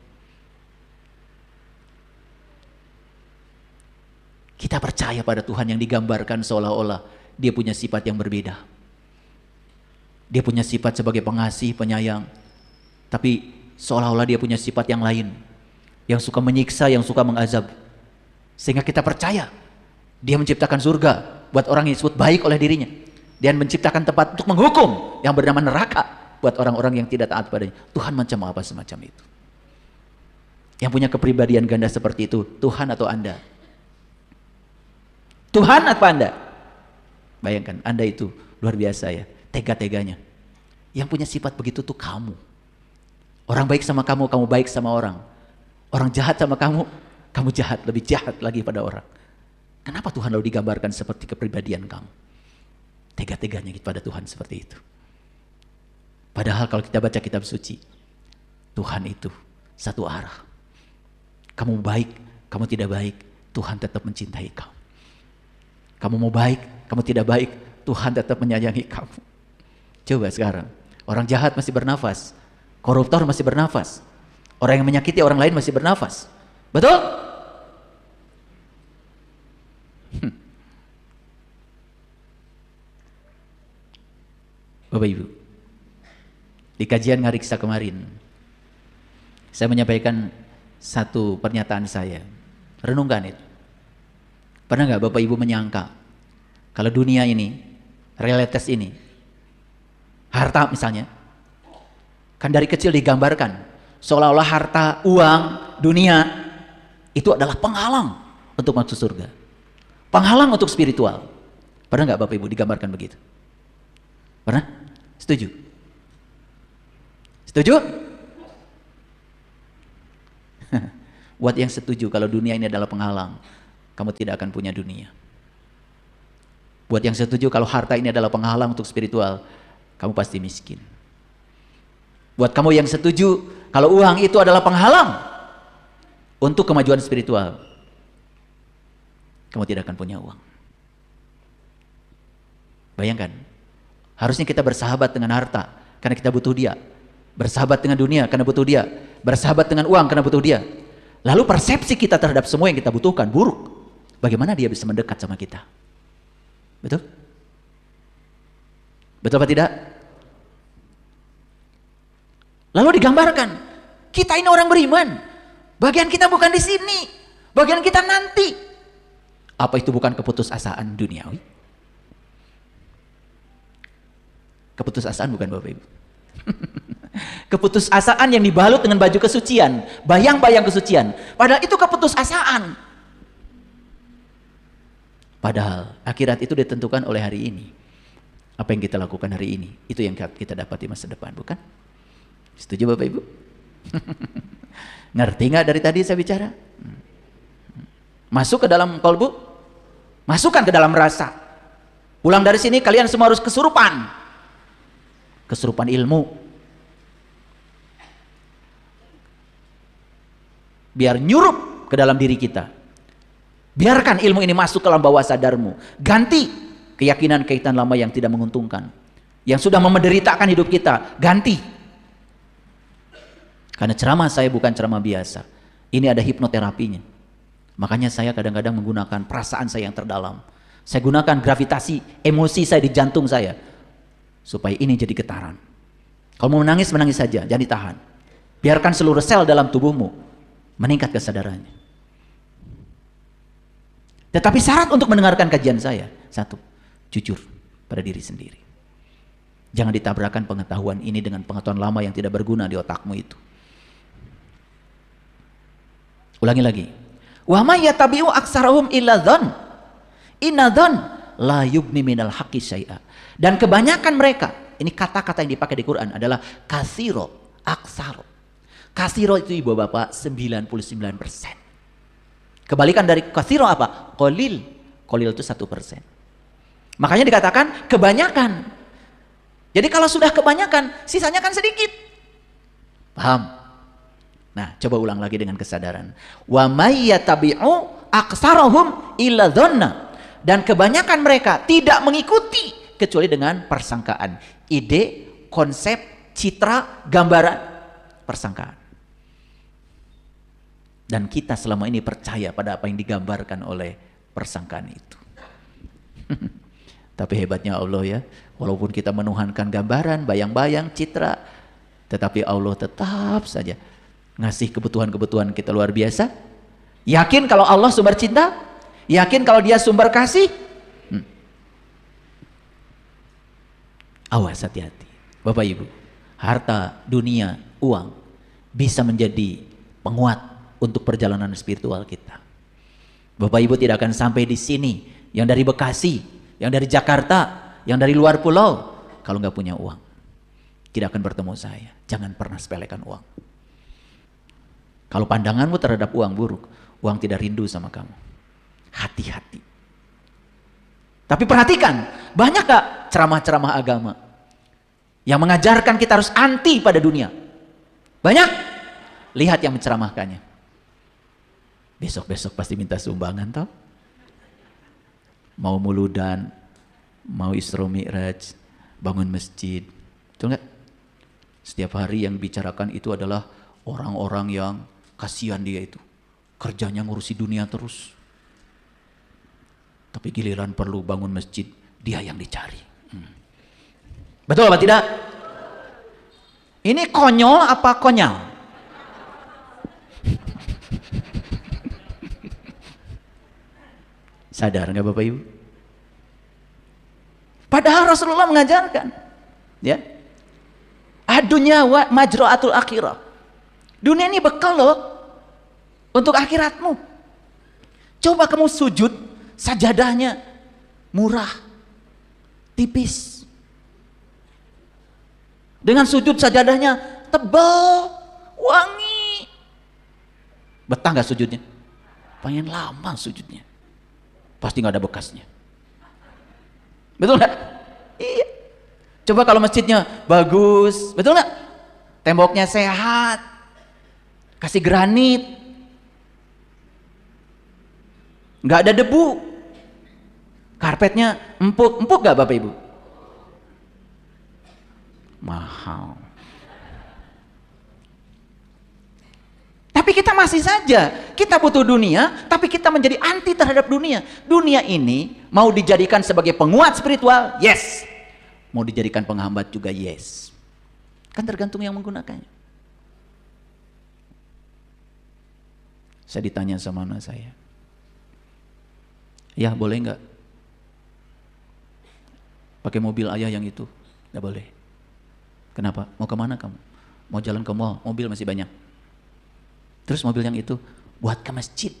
Kita percaya pada Tuhan yang digambarkan seolah-olah Dia punya sifat yang berbeda. Dia punya sifat sebagai pengasih, penyayang. Tapi seolah-olah Dia punya sifat yang lain. Yang suka menyiksa, yang suka mengazab. Sehingga kita percaya Dia menciptakan surga buat orang yang disebut baik oleh dirinya. Dia menciptakan tempat untuk menghukum yang bernama neraka buat orang-orang yang tidak taat padanya. Tuhan macam apa semacam itu? Yang punya kepribadian ganda seperti itu, Tuhan atau Anda? Tuhan atau Anda? Bayangkan, Anda itu luar biasa ya, tega-teganya. Yang punya sifat begitu tuh kamu. Orang baik sama kamu, kamu baik sama orang. Orang jahat sama kamu, kamu jahat, lebih jahat lagi pada orang. Kenapa Tuhan lalu digambarkan seperti kepribadian kamu? Tega-teganya pada Tuhan seperti itu. Padahal kalau kita baca kitab suci, Tuhan itu satu arah. Kamu baik, kamu tidak baik, Tuhan tetap mencintai kamu. Kamu mau baik, kamu tidak baik, Tuhan tetap menyayangi kamu. Coba sekarang, orang jahat masih bernafas, koruptor masih bernafas, orang yang menyakiti orang lain masih bernafas. Betul? Bapak Ibu, di kajian Ngariksa kemarin, saya menyampaikan satu pernyataan saya. Renungkan itu. Pernah nggak Bapak Ibu menyangka kalau dunia ini, realitas ini, harta misalnya, kan dari kecil digambarkan seolah-olah harta, uang, dunia itu adalah penghalang untuk masuk surga, penghalang untuk spiritual. Pernah nggak Bapak Ibu digambarkan begitu? Pernah? Setuju? Setuju? Buat yang setuju kalau dunia ini adalah penghalang, kamu tidak akan punya dunia. Buat yang setuju kalau harta ini adalah penghalang untuk spiritual, kamu pasti miskin. Buat kamu yang setuju kalau uang itu adalah penghalang untuk kemajuan spiritual, kamu tidak akan punya uang. Bayangkan, harusnya kita bersahabat dengan harta karena kita butuh dia, bersahabat dengan dunia karena butuh dia, bersahabat dengan uang karena butuh dia. Lalu persepsi kita terhadap semua yang kita butuhkan buruk. Bagaimana dia bisa mendekat sama kita? Betul? Betul apa tidak? Lalu digambarkan, kita ini orang beriman. Bagian kita bukan di sini, bagian kita nanti. Apa itu bukan keputusasaan duniawi? Keputusasaan bukan Bapak Ibu. Keputusasaan yang dibalut dengan baju kesucian, bayang-bayang kesucian. Padahal itu keputusasaan. Padahal akhirat itu ditentukan oleh hari ini. Apa yang kita lakukan hari ini, itu yang kita dapat di masa depan, bukan? Setuju Bapak Ibu? Ngerti nggak dari tadi saya bicara? Masuk ke dalam kalbu, masukkan ke dalam rasa. Pulang dari sini kalian semua harus kesurupan. Kesurupan ilmu. Biar nyurup ke dalam diri kita. Biarkan ilmu ini masuk ke dalam bawah sadarmu. Ganti keyakinan-keyakinan lama yang tidak menguntungkan, yang sudah menderitakan hidup kita. Ganti. Karena ceramah saya bukan ceramah biasa. Ini ada hipnoterapinya. Makanya saya kadang-kadang menggunakan perasaan saya yang terdalam. Saya gunakan gravitasi emosi saya di jantung saya, supaya ini jadi getaran. Kalau mau menangis, menangis saja, jangan ditahan. Biarkan seluruh sel dalam tubuhmu meningkat kesadarannya. Tetapi syarat untuk mendengarkan kajian saya, satu, jujur pada diri sendiri. Jangan ditabrakkan pengetahuan ini dengan pengetahuan lama yang tidak berguna di otakmu itu. Ulangi lagi. Wa may yattabi'u aktsarahum illa dzann. Inna dzann la yubni minal haqqi syai'a. Dan kebanyakan mereka, ini kata-kata yang dipakai di Quran adalah kasiro, aksaro. Kasiro itu Ibu Bapak 99%. Kebalikan dari kasiro apa? Qalil. Qalil itu 1%. Makanya dikatakan kebanyakan. Jadi kalau sudah kebanyakan, sisanya kan sedikit. Paham? Nah, coba ulang lagi dengan kesadaran. Wa may yattabi'u aktsarahum illa dzanna. Dan kebanyakan mereka tidak mengikuti kecuali dengan persangkaan, ide, konsep, citra, gambaran, persangkaan. Dan kita selama ini percaya pada apa yang digambarkan oleh persangkaan itu. Tapi hebatnya Allah ya, walaupun kita menuhankan gambaran, bayang-bayang, citra, tetapi Allah tetap saja ngasih kebutuhan-kebutuhan kita luar biasa. Yakin kalau Allah sumber cinta? Yakin kalau dia sumber kasih? Awas, hati-hati Bapak Ibu. Harta, dunia, uang bisa menjadi penguat untuk perjalanan spiritual kita. Bapak Ibu tidak akan sampai di sini, yang dari Bekasi, yang dari Jakarta, yang dari luar pulau, kalau nggak punya uang. Tidak akan bertemu saya. Jangan pernah sepelekan uang. Kalau pandanganmu terhadap uang buruk, uang tidak rindu sama kamu. Hati-hati. Tapi perhatikan, banyak gak ceramah-ceramah agama yang mengajarkan kita harus anti pada dunia? Banyak. Lihat yang menceramahkannya. Besok-besok pasti minta sumbangan toh. Mau muludan, mau Isra Mi'raj, bangun masjid. Betul nggak? Setiap hari yang bicarakan itu adalah orang-orang yang kasihan dia itu. Kerjanya ngurusi dunia terus. Tapi giliran perlu bangun masjid, dia yang dicari. Betul apa tidak? Ini konyol apa konyol? Sadar nggak Bapak Ibu? Padahal Rasulullah mengajarkan, ya, adunya wa majra'atul akhirah. Dunia ini bekal loh untuk akhiratmu. Coba kamu sujud, sajadahnya murah, tipis. Dengan sujud sajadahnya tebal, wangi. Betah nggak sujudnya? Pengen lama sujudnya. Pasti nggak ada bekasnya. Betul nggak? Iya. Coba kalau masjidnya bagus, betul nggak? Temboknya sehat, kasih granit, nggak ada debu, karpetnya empuk nggak Bapak Ibu? Mahal. Tapi kita masih saja, kita butuh dunia, tapi kita menjadi anti terhadap dunia. Dunia ini mau dijadikan sebagai penguat spiritual, yes. Mau dijadikan penghambat juga, yes. Kan tergantung yang menggunakannya. Saya ditanya sama anak saya, ya boleh nggak pakai mobil ayah yang itu? Nggak boleh. Kenapa? Mau kemana kamu? Mau jalan ke mall, mobil masih banyak. Terus mobil yang itu buat ke masjid.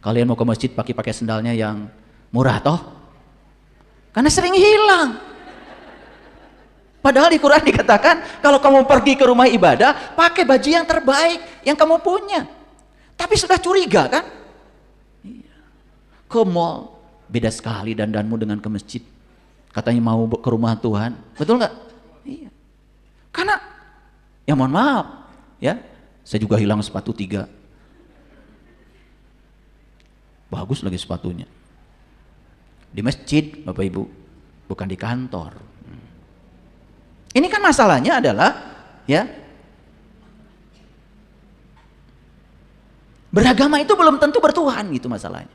Kalian mau ke masjid pakai sendalnya yang murah toh? Karena sering hilang. Padahal di Quran dikatakan kalau kamu pergi ke rumah ibadah pakai baju yang terbaik yang kamu punya. Tapi sudah curiga kan? Ke mall beda sekali dandanmu dengan ke masjid. Katanya mau ke rumah Tuhan, betul nggak? Iya. Karena ya mohon maaf, ya saya juga hilang sepatu 3. Bagus lagi sepatunya. Di masjid, Bapak Ibu, bukan di kantor. Ini kan masalahnya adalah ya beragama itu belum tentu bertuhan gitu masalahnya.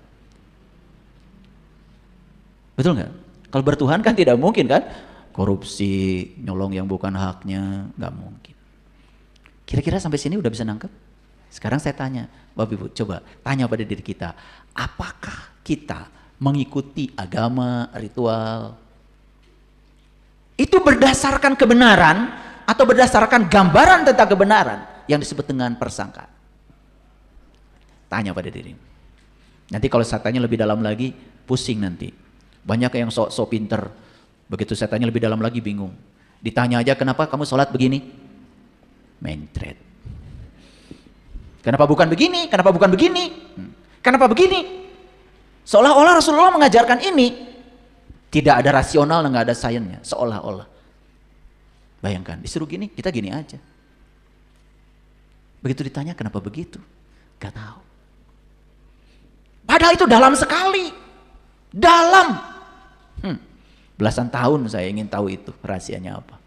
Betul nggak? Kalau bertuhan kan tidak mungkin kan korupsi, nyolong yang bukan haknya, nggak mungkin. Kira-kira sampai sini udah bisa nangkep? Sekarang saya tanya, Bapak Ibu, coba tanya pada diri kita, apakah kita mengikuti agama, ritual itu berdasarkan kebenaran atau berdasarkan gambaran tentang kebenaran yang disebut dengan persangkaan? Tanya pada diri. Nanti kalau saya tanya lebih dalam lagi, pusing nanti. Banyak yang sok pinter. Begitu saya tanya lebih dalam lagi bingung. Ditanya aja kenapa kamu sholat begini? Mentret. Kenapa bukan begini? Kenapa bukan begini? Kenapa begini? Seolah-olah Rasulullah mengajarkan ini. Tidak ada rasional, nggak ada sainsnya, seolah-olah. Bayangkan, disuruh gini, kita gini aja. Begitu ditanya kenapa begitu, gak tahu. Padahal itu dalam sekali, dalam. Belasan tahun saya ingin tahu itu rahasianya apa.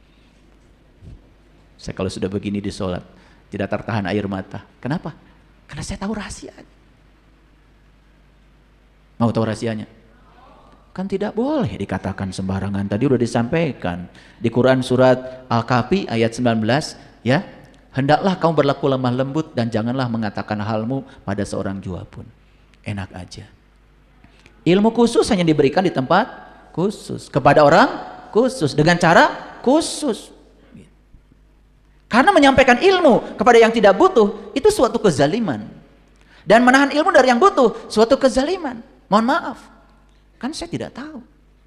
Saya kalau sudah begini di sholat, tidak tertahan air mata. Kenapa? Karena saya tahu rahasianya. Mau tahu rahasianya? Kan tidak boleh dikatakan sembarangan. Tadi udah disampaikan di Quran surat Al-Kahfi ayat 19, ya. Hendaklah kamu berlaku lemah lembut dan janganlah mengatakan halmu pada seorang jua pun. Enak aja. Ilmu khusus hanya diberikan di tempat khusus, kepada orang khusus, dengan cara khusus. Karena menyampaikan ilmu kepada yang tidak butuh itu suatu kezaliman. Dan menahan ilmu dari yang butuh suatu kezaliman. Mohon maaf. Kan saya tidak tahu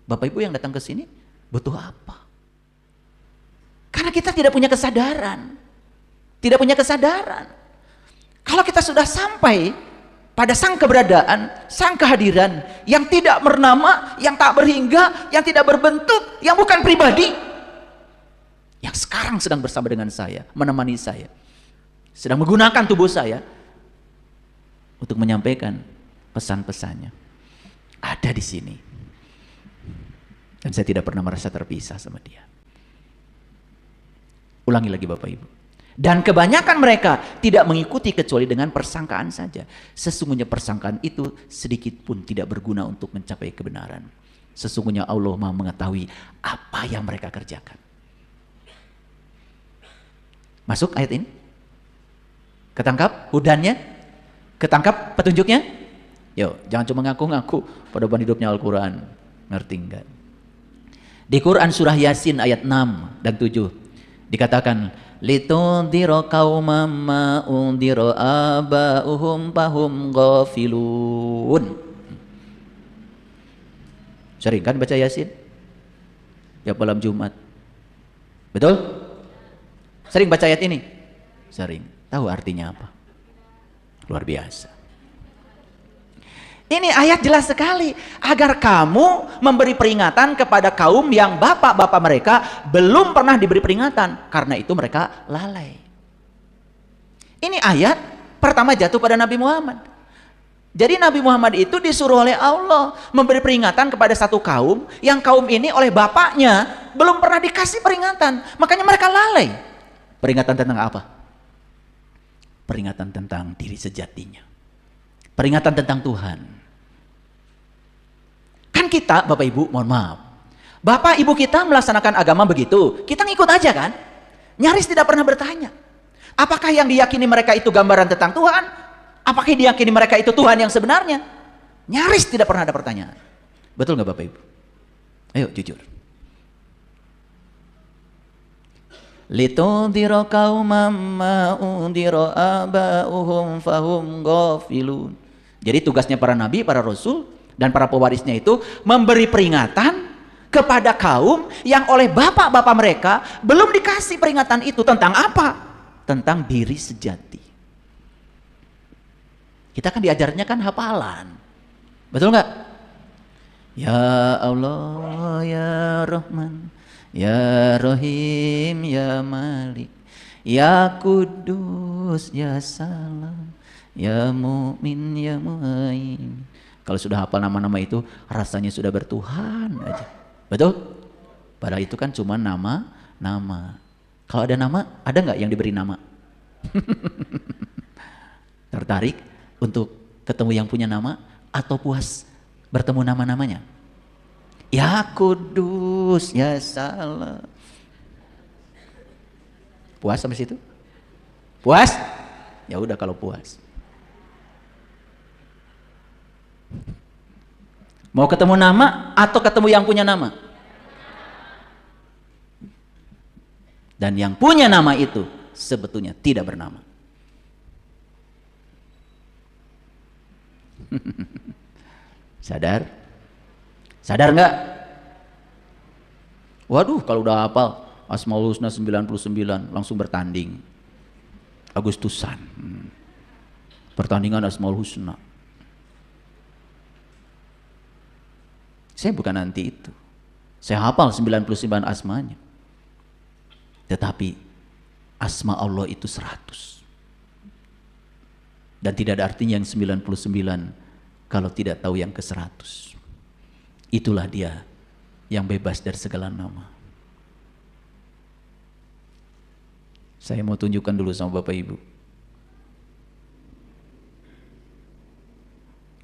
Bapak Ibu yang datang ke sini butuh apa. Karena kita tidak punya kesadaran. Tidak punya kesadaran. Kalau kita sudah sampai pada sang keberadaan, sang kehadiran yang tidak bernama, yang tak berhingga, yang tidak berbentuk, yang bukan pribadi, yang sekarang sedang bersama dengan saya, menemani saya, sedang menggunakan tubuh saya untuk menyampaikan pesan-pesannya, ada di sini. Dan saya tidak pernah merasa terpisah sama dia. Ulangi lagi Bapak Ibu. Dan kebanyakan mereka tidak mengikuti kecuali dengan persangkaan saja. Sesungguhnya persangkaan itu sedikit pun tidak berguna untuk mencapai kebenaran. Sesungguhnya Allah Maha mengetahui apa yang mereka kerjakan. Masuk ayat ini? Ketangkap hudannya? Ketangkap petunjuknya? Yuk, jangan cuma ngaku-ngaku pada beban hidupnya Al-Quran. Ngerti enggak? Di Quran surah Yasin ayat 6 dan 7 dikatakan, litundhira qauman ma undhira aba'uhum fahum ghafilun. Sering kan baca Yasin? Tiap malam Jumat. Betul? Sering baca ayat ini? Sering. Tahu artinya apa? Luar biasa. Ini ayat jelas sekali agar kamu memberi peringatan kepada kaum yang bapak-bapak mereka belum pernah diberi peringatan, karena itu mereka lalai. Ini ayat pertama jatuh pada Nabi Muhammad. Jadi Nabi Muhammad itu disuruh oleh Allah memberi peringatan kepada satu kaum yang kaum ini oleh bapaknya belum pernah dikasih peringatan, makanya mereka lalai. Peringatan tentang apa? Peringatan tentang diri sejatinya. Peringatan tentang Tuhan. Kan kita, Bapak Ibu, mohon maaf. Bapak Ibu kita melaksanakan agama begitu, kita ngikut aja kan? Nyaris tidak pernah bertanya. Apakah yang diyakini mereka itu gambaran tentang Tuhan? Apakah diyakini mereka itu Tuhan yang sebenarnya? Nyaris tidak pernah ada pertanyaan. Betul nggak Bapak Ibu? Ayo jujur. Litundhira qauman ma undhira aba'uhum fahum ghafilun. Jadi tugasnya para nabi, para rasul, dan para pewarisnya itu memberi peringatan kepada kaum yang oleh bapak-bapak mereka belum dikasih peringatan itu. Tentang apa? Tentang diri sejati. Kita kan diajarnya kan hafalan. Betul nggak? Ya Allah, ya Rahman, ya Rahim, ya Malik, ya Kudus, ya Salam, ya Mu'min, ya Mu'min. Kalau sudah hafal nama-nama itu rasanya sudah bertuhan aja. Betul? Padahal itu kan cuma nama-nama. Kalau ada nama, ada nggak yang diberi nama? Tertarik untuk ketemu yang punya nama atau puas bertemu nama-namanya? Ya Kudus, ya Salam. Puas sampai situ? Puas? Ya udah kalau puas. Mau ketemu nama atau ketemu yang punya nama? Dan yang punya nama itu sebetulnya tidak bernama. Sadar? Sadar nggak? Waduh, kalau udah hafal Asmaul Husna 99 langsung bertanding. Agustusan. Pertandingan Asmaul Husna. Saya bukan anti itu. Saya hafal 99 asmanya. Tetapi asma Allah itu 100. Dan tidak ada artinya yang 99 kalau tidak tahu yang ke-100. Itulah dia yang bebas dari segala nama. Saya mau tunjukkan dulu sama Bapak Ibu.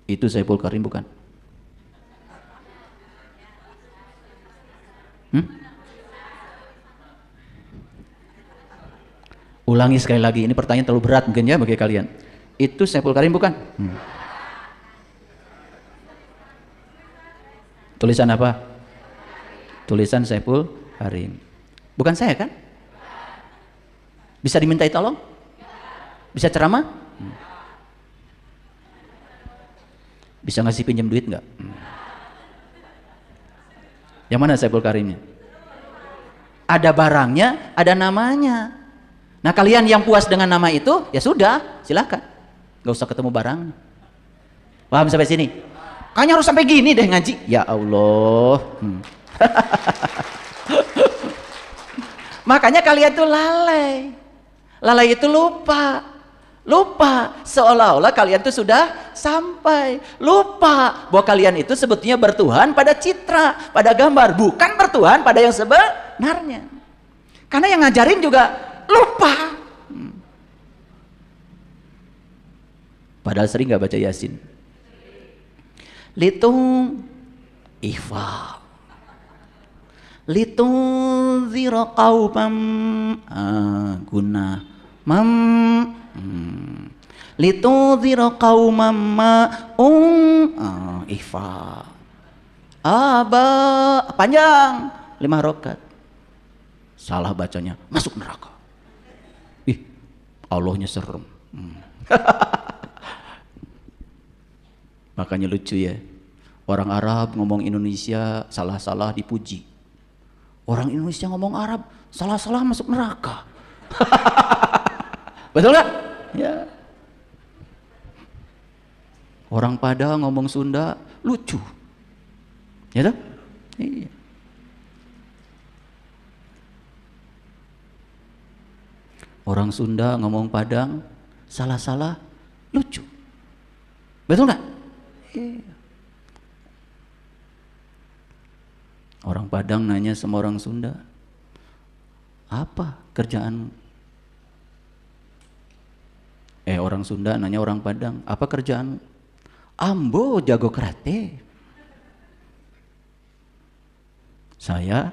Itu Saiful Karim bukan? Ulangi sekali lagi, ini pertanyaan terlalu berat mungkin ya bagi kalian. Itu Saiful Karim bukan? Tulisan apa? Tulisan Saiful Karim. Bukan saya kan? Bisa dimintai tolong? Bisa ceramah? Bisa ngasih pinjam duit nggak? Yang mana Saiful Karimnya? Ada barangnya, ada namanya. Nah kalian yang puas dengan nama itu, ya sudah, silakan. Gak usah ketemu barang. Paham sampai sini? Kayaknya harus sampai gini deh ngaji. Ya Allah. Makanya kalian tuh lalai. Lalai itu lupa. Lupa. Seolah-olah kalian tuh sudah sampai. Lupa bahwa kalian itu sebetulnya bertuhan pada citra, pada gambar. Bukan bertuhan pada yang sebenarnya. Karena yang ngajarin juga lupa. Padahal sering gak baca Yasin. Litung ihfa, litung zira qaumam guna mam, litung zira qaumam ma ihfa. Aba panjang 5 rakaat. Salah bacanya, masuk neraka. Ih, Allahnya serem. Makanya lucu ya, orang Arab ngomong Indonesia salah-salah dipuji. Orang Indonesia ngomong Arab salah-salah masuk neraka. Betul nggak? Ya. Orang Padang ngomong Sunda lucu, ya toh? Iya. Orang Sunda ngomong Padang salah-salah lucu, betul nggak? Orang Padang nanya sama orang Sunda, apa kerjaan? Orang Sunda nanya orang Padang, apa kerjaan? Ambo jago karate. Saya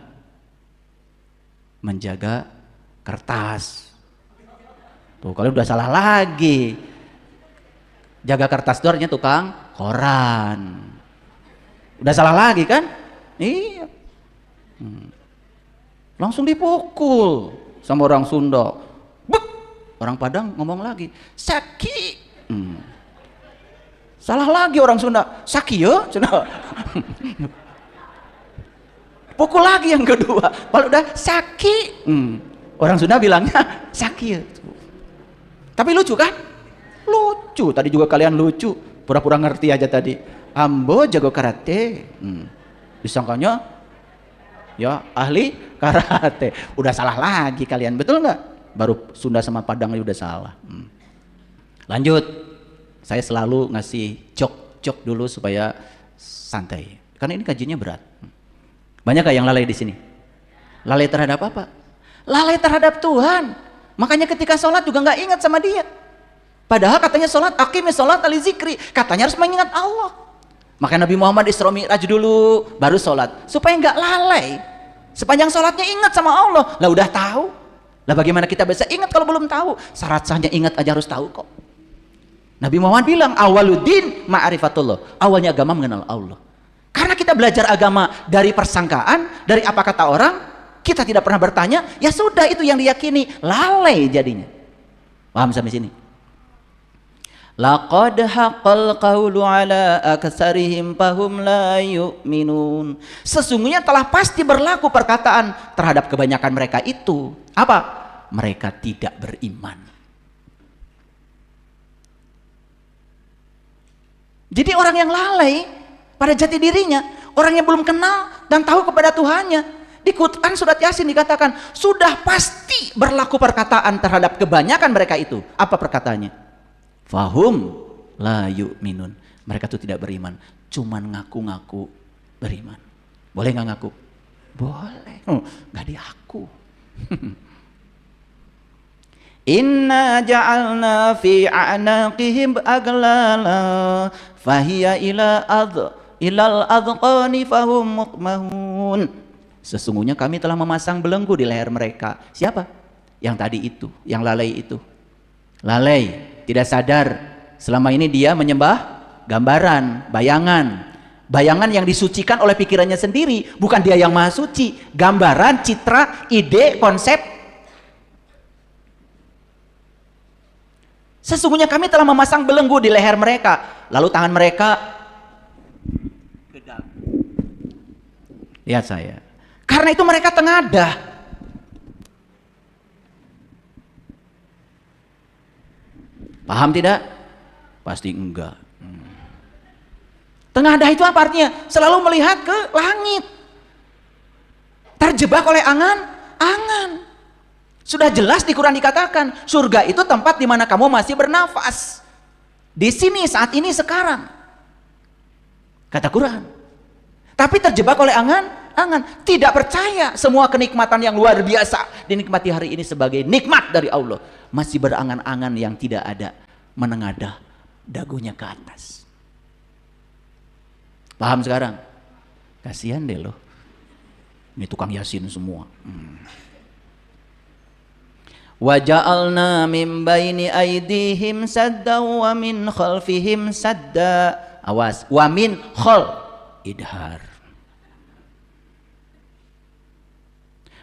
menjaga kertas. Tuh kalau udah salah lagi. Jaga kertas itu artinya tukang koran. Udah salah lagi kan? Iya. Langsung dipukul sama orang Sunda. Buk! Orang Padang ngomong lagi, sakit. Salah lagi orang Sunda, sakio, Sunda. Pukul lagi yang kedua, kalau udah saki, orang Sunda bilangnya sakio. Tapi lucu kan? Lucu, tadi juga kalian lucu, pura-pura ngerti aja tadi. Ambo jago karate, disangkanya ya ahli karate. Udah salah lagi kalian, betul nggak? Baru Sunda sama Padang udah salah. Lanjut, saya selalu ngasih jok dulu supaya santai, karena ini kajiannya berat. Banyak gak yang lalai di sini? Lalai terhadap apa? Lalai terhadap Tuhan. Makanya ketika sholat juga nggak ingat sama Dia. Padahal katanya sholat, aqimi sholat ali zikri, katanya harus mengingat Allah. Makanya Nabi Muhammad Isra Mi'raj dulu, baru sholat, supaya nggak lalai. Sepanjang sholatnya ingat sama Allah. Lah udah tahu. Lah bagaimana kita bisa ingat kalau belum tahu? Syarat sahnya ingat aja harus tahu kok. Nabi Muhammad bilang, awaluddin ma'rifatullah. Awalnya agama mengenal Allah. Karena kita belajar agama dari persangkaan, dari apa kata orang, kita tidak pernah bertanya, ya sudah itu yang diyakini, lalai jadinya. Paham sampai sini? Laqad haqqal qawlu ala aksarihim fahum la yu'minun. Sesungguhnya telah pasti berlaku perkataan terhadap kebanyakan mereka itu. Apa? Mereka tidak beriman. Jadi orang yang lalai pada jati dirinya, orang yang belum kenal dan tahu kepada Tuhannya, di Quran surat Yasin dikatakan sudah pasti berlaku perkataan terhadap kebanyakan mereka itu. Apa perkataannya? Fahum la yu'minun. Mereka itu tidak beriman, cuman ngaku-ngaku beriman. Boleh nggak ngaku? Boleh. Nggak diaku. Inna ja'alna fi a'naqihim aglala fahiya ilal adqani fahum muqmahun. Sesungguhnya kami telah memasang belenggu di leher mereka. Siapa? Yang tadi itu, yang lalai itu. Lalai, tidak sadar selama ini dia menyembah gambaran, bayangan. Bayangan yang disucikan oleh pikirannya sendiri, bukan dia yang maha suci. Gambaran, citra, ide, konsep. Sesungguhnya kami telah memasang belenggu di leher mereka, lalu tangan mereka gedang. Lihat saya. Karena itu mereka tengadah. Paham tidak? Pasti enggak. Tengadah itu apa artinya? Selalu melihat ke langit. Terjebak oleh angan-angan. Sudah jelas di Quran dikatakan, surga itu tempat di mana kamu masih bernafas. Di sini, saat ini, sekarang. Kata Quran. Tapi terjebak oleh angan-angan. Tidak percaya semua kenikmatan yang luar biasa dinikmati hari ini sebagai nikmat dari Allah. Masih berangan-angan yang tidak ada. Menengadah dagunya ke atas. Paham sekarang? Kasihan deh loh. Ini tukang yasin semua. Wa ja'alna min baini aydihim sadda wa min khalfihim sadda. Awas, wa min khal idhar.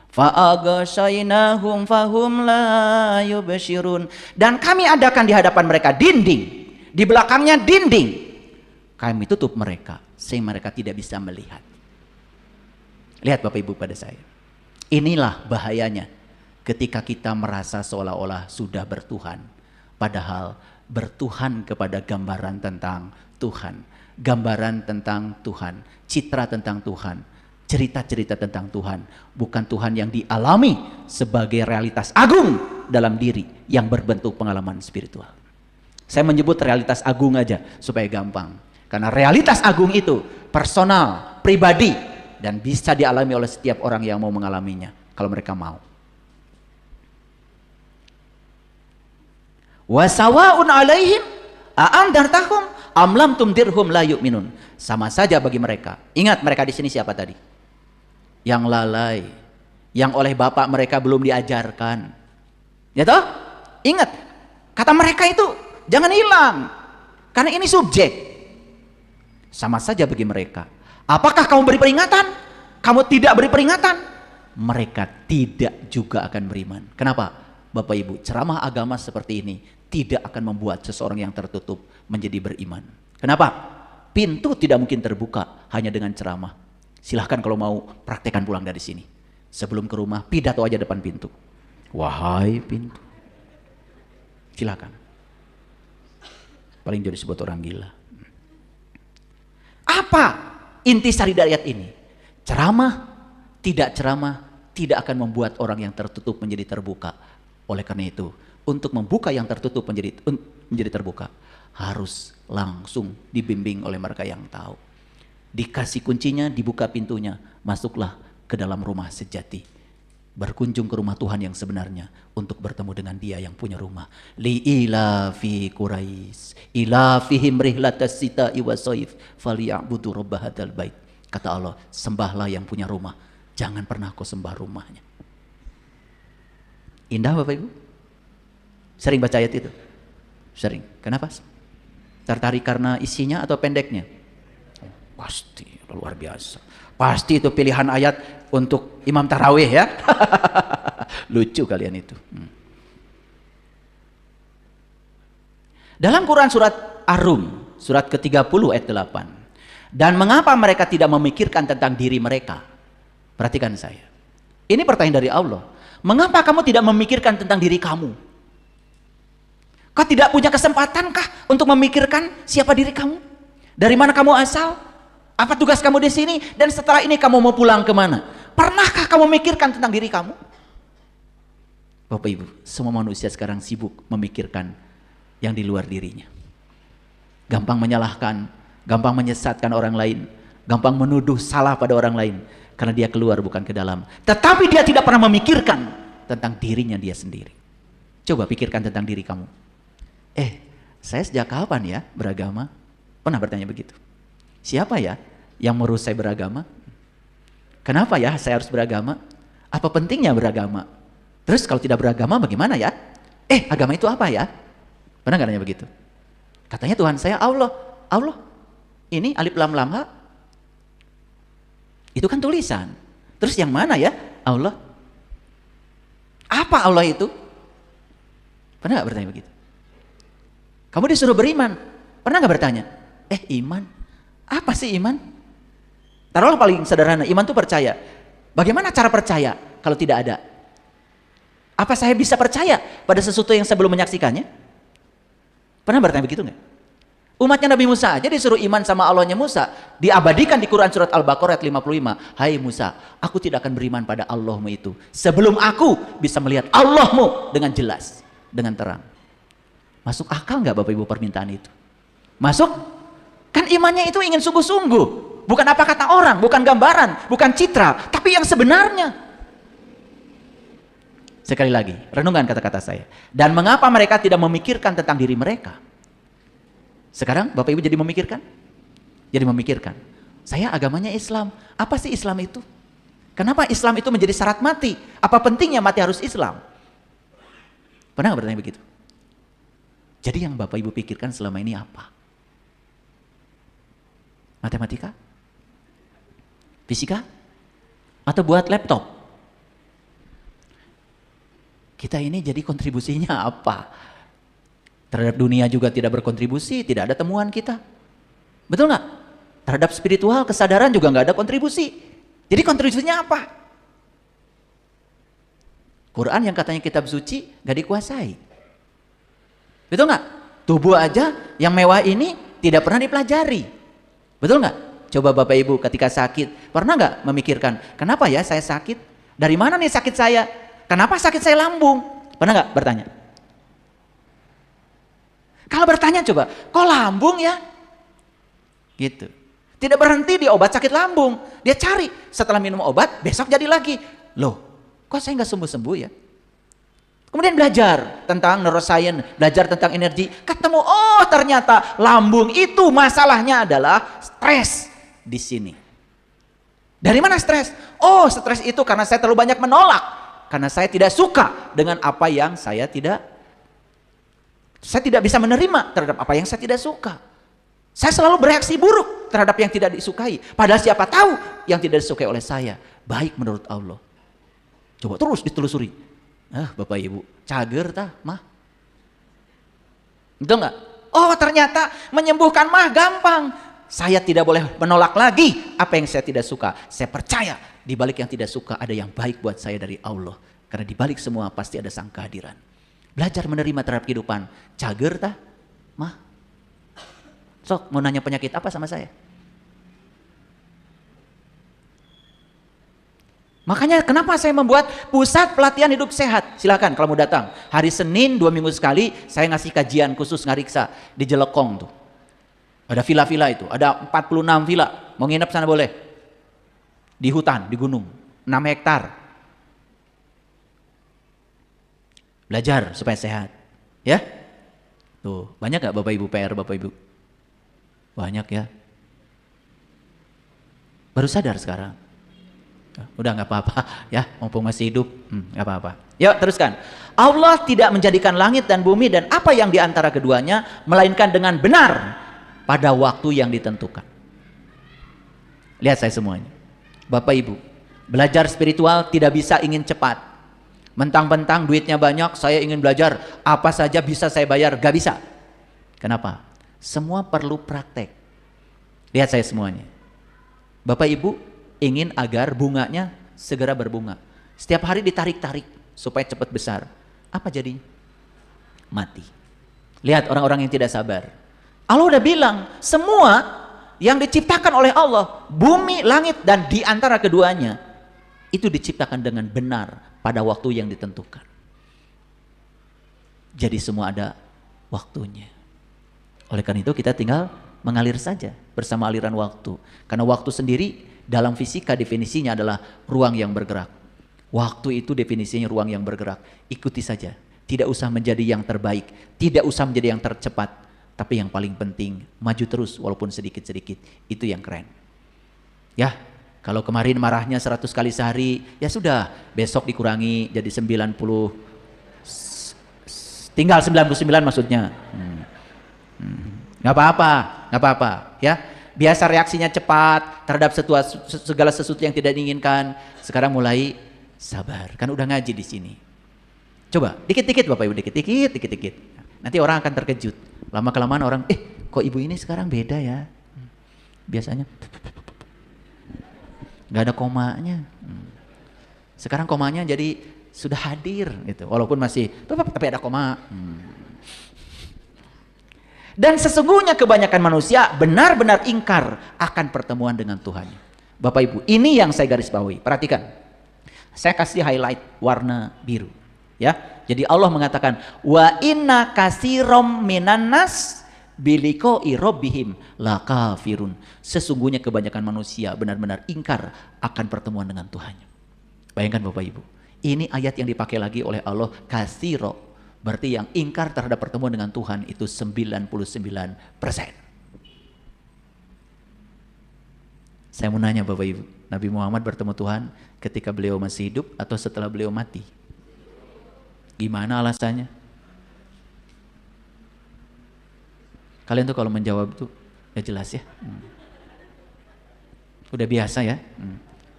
Fa aghshaynahum fahum la yubshirun. Dan kami adakan di hadapan mereka dinding, di belakangnya dinding. Kami tutup mereka sehingga mereka tidak bisa melihat. Lihat Bapak Ibu pada saya. Inilah bahayanya ketika kita merasa seolah-olah sudah bertuhan, padahal bertuhan kepada gambaran tentang Tuhan, gambaran tentang Tuhan, citra tentang Tuhan, cerita-cerita tentang Tuhan, bukan Tuhan yang dialami sebagai realitas agung dalam diri yang berbentuk pengalaman spiritual. Saya menyebut realitas agung aja supaya gampang, karena realitas agung itu personal, pribadi, dan bisa dialami oleh setiap orang yang mau mengalaminya kalau mereka mau. Wasawaun alaihim a'andartahum am lam tumdirhum la yu'minun. Sama saja bagi mereka. Ingat, mereka di sini siapa tadi? Yang lalai, yang oleh bapak mereka belum diajarkan. Ya toh? Ingat, kata mereka itu jangan hilang. Karena ini subjek. Sama saja bagi mereka. Apakah kamu beri peringatan? Kamu tidak beri peringatan? Mereka tidak juga akan beriman. Kenapa? Bapak Ibu, ceramah agama seperti ini tidak akan membuat seseorang yang tertutup menjadi beriman. Kenapa? Pintu tidak mungkin terbuka hanya dengan ceramah. Silahkan kalau mau praktekkan pulang dari sini. Sebelum ke rumah, pidato aja depan pintu. Wahai pintu. Silahkan. Paling jadi disebut orang gila. Apa inti sari dari ayat ini? Ceramah, tidak akan membuat orang yang tertutup menjadi terbuka. Oleh karena itu, untuk membuka yang tertutup menjadi terbuka, harus langsung dibimbing oleh mereka yang tahu. Dikasih kuncinya, dibuka pintunya, masuklah ke dalam rumah sejati. Berkunjung ke rumah Tuhan yang sebenarnya untuk bertemu dengan Dia yang punya rumah. Li'ilafi Quraisy, ilafihim rihlatas sita'i wasoif, faliya'budu rabb hadzal bait. Kata Allah, sembahlah yang punya rumah, jangan pernah kau sembah rumahnya. Indah Bapak Ibu? Sering baca ayat itu? Sering. Kenapa? Tertarik karena isinya atau pendeknya? Pasti, luar biasa. Pasti itu pilihan ayat untuk imam tarawih ya. Lucu kalian itu. Dalam Quran surat Ar-Rum, surat ke-30 ayat 8. Dan mengapa mereka tidak memikirkan tentang diri mereka? Perhatikan saya. Ini pertanyaan dari Allah. Mengapa kamu tidak memikirkan tentang diri kamu? Kau tidak punya kesempatankah untuk memikirkan siapa diri kamu? Dari mana kamu asal? Apa tugas kamu di sini? Dan setelah ini kamu mau pulang kemana? Pernahkah kamu memikirkan tentang diri kamu? Bapak Ibu, semua manusia sekarang sibuk memikirkan yang di luar dirinya. Gampang menyalahkan, gampang menyesatkan orang lain, gampang menuduh salah pada orang lain. Karena dia keluar bukan ke dalam. Tetapi dia tidak pernah memikirkan tentang dirinya dia sendiri. Coba pikirkan tentang diri kamu. Saya sejak kapan ya beragama? Pernah bertanya begitu? Siapa ya yang menyuruh saya beragama? Kenapa ya saya harus beragama? Apa pentingnya beragama? Terus kalau tidak beragama bagaimana ya? Agama itu apa ya? Pernah nggak nanya begitu? Katanya Tuhan saya Allah. Allah. Ini alif lam lam ha. Itu kan tulisan. Terus yang mana ya? Allah. Apa Allah itu? Pernah nggak bertanya begitu? Kamu disuruh beriman. Pernah nggak bertanya? Iman. Apa sih iman? Taruhlah paling sederhana. Iman itu percaya. Bagaimana cara percaya kalau tidak ada? Apa saya bisa percaya pada sesuatu yang saya belum menyaksikannya? Pernah bertanya begitu nggak? Umatnya Nabi Musa aja disuruh iman sama Allahnya Musa. Diabadikan di Quran surat Al-Baqarah ayat 55. Hai Musa, aku tidak akan beriman pada Allahmu itu sebelum aku bisa melihat Allahmu dengan jelas, dengan terang. Masuk akal nggak Bapak Ibu permintaan itu? Masuk? Kan imannya itu ingin sungguh-sungguh. Bukan apa kata orang, bukan gambaran, bukan citra, tapi yang sebenarnya. Sekali lagi, renungan kata-kata saya. Dan mengapa mereka tidak memikirkan tentang diri mereka? Sekarang Bapak Ibu jadi memikirkan? Jadi memikirkan. Saya agamanya Islam. Apa sih Islam itu? Kenapa Islam itu menjadi syarat mati? Apa pentingnya mati harus Islam? Pernah nggak bertanya begitu? Jadi yang Bapak Ibu pikirkan selama ini apa? Matematika? Fisika? Atau buat laptop? Kita ini jadi kontribusinya apa? Terhadap dunia juga tidak berkontribusi, tidak ada temuan kita. Betul nggak? Terhadap spiritual, kesadaran juga nggak ada kontribusi. Jadi kontribusinya apa? Quran yang katanya kitab suci nggak dikuasai. Betul nggak? Tubuh aja yang mewah ini tidak pernah dipelajari. Betul nggak? Coba Bapak Ibu ketika sakit, pernah nggak memikirkan, kenapa ya saya sakit? Dari mana nih sakit saya? Kenapa sakit saya lambung? Pernah nggak bertanya? Kalau bertanya coba, kok lambung ya? Gitu. Tidak berhenti di obat sakit lambung. Dia cari, setelah minum obat, besok jadi lagi. Loh, kok saya nggak sembuh-sembuh ya? Kemudian belajar tentang neuroscience, belajar tentang energi. Ketemu, oh ternyata lambung itu masalahnya adalah stres di sini. Dari mana stres? Oh, stres itu karena saya terlalu banyak menolak. Karena saya tidak suka dengan apa yang saya tidak bisa menerima terhadap apa yang saya tidak suka. Saya selalu bereaksi buruk terhadap yang tidak disukai. Padahal siapa tahu yang tidak disukai oleh saya baik menurut Allah. Coba terus ditelusuri. Bapak Ibu, cager tah mah. Betul nggak? Oh ternyata menyembuhkan mah gampang. Saya tidak boleh menolak lagi apa yang saya tidak suka. Saya percaya di balik yang tidak suka ada yang baik buat saya dari Allah. Karena di balik semua pasti ada sang kehadiran. Belajar menerima terhadap kehidupan. Cager tah? Mah? Sok mau nanya penyakit apa sama saya? Makanya kenapa saya membuat pusat pelatihan hidup sehat? Silakan kalau mau datang. Hari Senin 2 minggu sekali saya ngasih kajian khusus ngariksa di Jelekong tuh. Ada villa-villa itu, ada 46 villa. Mau nginep sana boleh. Di hutan, di gunung, 6 hektar. Belajar supaya sehat. Ya? Tuh, banyak gak Bapak Ibu PR, Bapak Ibu? Banyak ya. Baru sadar sekarang. Udah gak apa-apa ya, mumpung masih hidup, gak apa-apa. Yuk teruskan. Allah tidak menjadikan langit dan bumi dan apa yang diantara keduanya, melainkan dengan benar pada waktu yang ditentukan. Lihat saya semuanya. Bapak Ibu, belajar spiritual tidak bisa ingin cepat. Mentang-mentang duitnya banyak, saya ingin belajar, apa saja bisa saya bayar, gak bisa. Kenapa? Semua perlu praktek. Lihat saya semuanya. Bapak Ibu ingin agar bunganya segera berbunga. Setiap hari ditarik-tarik supaya cepat besar. Apa jadinya? Mati. Lihat orang-orang yang tidak sabar. Allah udah bilang, semua yang diciptakan oleh Allah, bumi, langit, dan di antara keduanya, itu diciptakan dengan benar pada waktu yang ditentukan. Jadi semua ada waktunya. Oleh karena itu kita tinggal mengalir saja bersama aliran waktu. Karena waktu sendiri dalam fisika definisinya adalah ruang yang bergerak. Waktu itu definisinya ruang yang bergerak. Ikuti saja. Tidak usah menjadi yang terbaik, tidak usah menjadi yang tercepat. Tapi yang paling penting, maju terus walaupun sedikit-sedikit. Itu yang keren. Ya, kalau kemarin marahnya 100 kali sehari, ya sudah, besok dikurangi jadi 90. Tinggal 99 maksudnya. Nggak apa-apa, ya. Biasa reaksinya cepat terhadap segala sesuatu yang tidak diinginkan. Sekarang mulai sabar, kan udah ngaji di sini. Coba, dikit-dikit Bapak Ibu, dikit-dikit. Nanti orang akan terkejut. Lama-kelamaan orang, kok ibu ini sekarang beda ya? Biasanya nggak ada komanya. Sekarang komanya jadi sudah hadir gitu. Walaupun masih tapi ada koma. Dan sesungguhnya kebanyakan manusia benar-benar ingkar akan pertemuan dengan Tuhan. Bapak Ibu, ini yang saya garis bawahi. Perhatikan. Saya kasih highlight warna biru. Ya, jadi Allah mengatakan wa inna katsirom minan nas biliqa'i rabbihim lakafirun. Sesungguhnya kebanyakan manusia benar-benar ingkar akan pertemuan dengan Tuhan. Bayangkan Bapak Ibu, ini ayat yang dipakai lagi oleh Allah, katsiro. Berarti yang ingkar terhadap pertemuan dengan Tuhan itu 99%. Saya mau nanya Bapak Ibu, Nabi Muhammad bertemu Tuhan ketika beliau masih hidup atau setelah beliau mati? Gimana alasannya? Kalian tuh kalau menjawab tuh ya jelas ya. Udah biasa ya.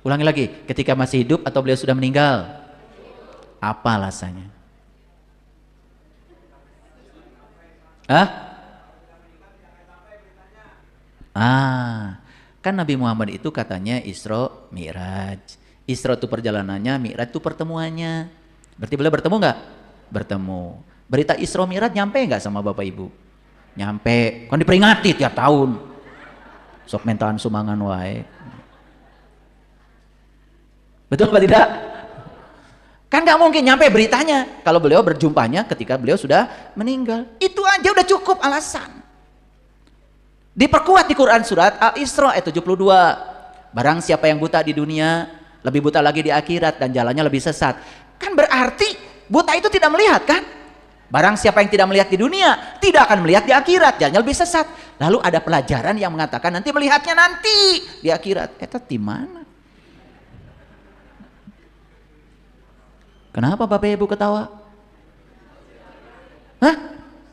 Ulangi lagi, ketika masih hidup atau beliau sudah meninggal? Apa alasannya? Kan Nabi Muhammad itu katanya Isra Mi'raj. Isra itu perjalanannya, Mi'raj itu pertemuannya. Berarti beliau bertemu nggak? Bertemu. Berita Isra Mi'raj nyampe nggak sama Bapak Ibu? Nyampe. Kan diperingati tiap tahun. Sok mentaan sumangan wae. Betul apa tidak? Kan nggak mungkin nyampe beritanya kalau beliau berjumpanya ketika beliau sudah meninggal. Itu aja udah cukup alasan. Diperkuat di Quran surat Al-Isra ayat 72. Barang siapa yang buta di dunia, lebih buta lagi di akhirat dan jalannya lebih sesat. Kan berarti buta itu tidak melihat kan? Barang siapa yang tidak melihat di dunia, tidak akan melihat di akhirat, jalannya lebih sesat. Lalu ada pelajaran yang mengatakan nanti melihatnya nanti di akhirat. Eta di mana? Kenapa Bapak Ibu ketawa? Hah?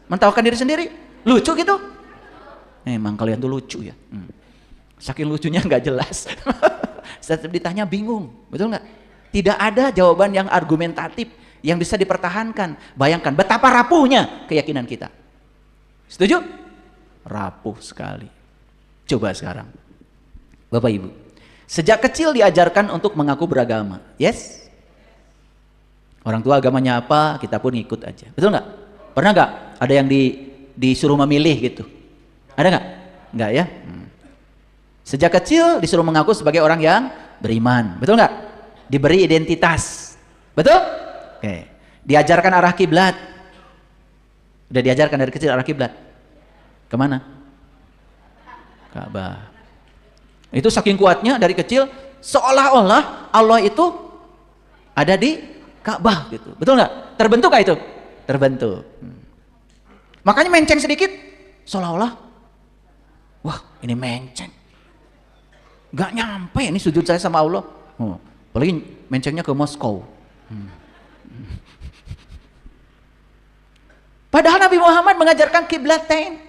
Mentawakan diri sendiri? Lucu gitu? Emang kalian tuh lucu ya. Saking lucunya nggak jelas. Setiap ditanya bingung, betul nggak? Tidak ada jawaban yang argumentatif yang bisa dipertahankan. Bayangkan betapa rapuhnya keyakinan kita. Setuju? Rapuh sekali. Coba sekarang. Bapak Ibu, sejak kecil diajarkan untuk mengaku beragama. Yes? Orang tua agamanya apa, kita pun ngikut aja. Betul nggak? Pernah nggak ada yang disuruh memilih gitu? Ada nggak? Nggak ya? Sejak kecil disuruh mengaku sebagai orang yang beriman. Betul nggak? Diberi identitas. Betul? Oke. Diajarkan arah kiblat. Udah diajarkan dari kecil arah kiblat. Kemana? Ka'bah. Itu saking kuatnya dari kecil, seolah-olah Allah itu ada di Ka'bah gitu. Betul nggak? Terbentuk nggak itu? Terbentuk. Makanya menceng sedikit, seolah-olah, wah ini menceng. Nggak nyampe ini sujud saya sama Allah. Apalagi mencengnya ke Moskow. Padahal Nabi Muhammad mengajarkan kiblatain.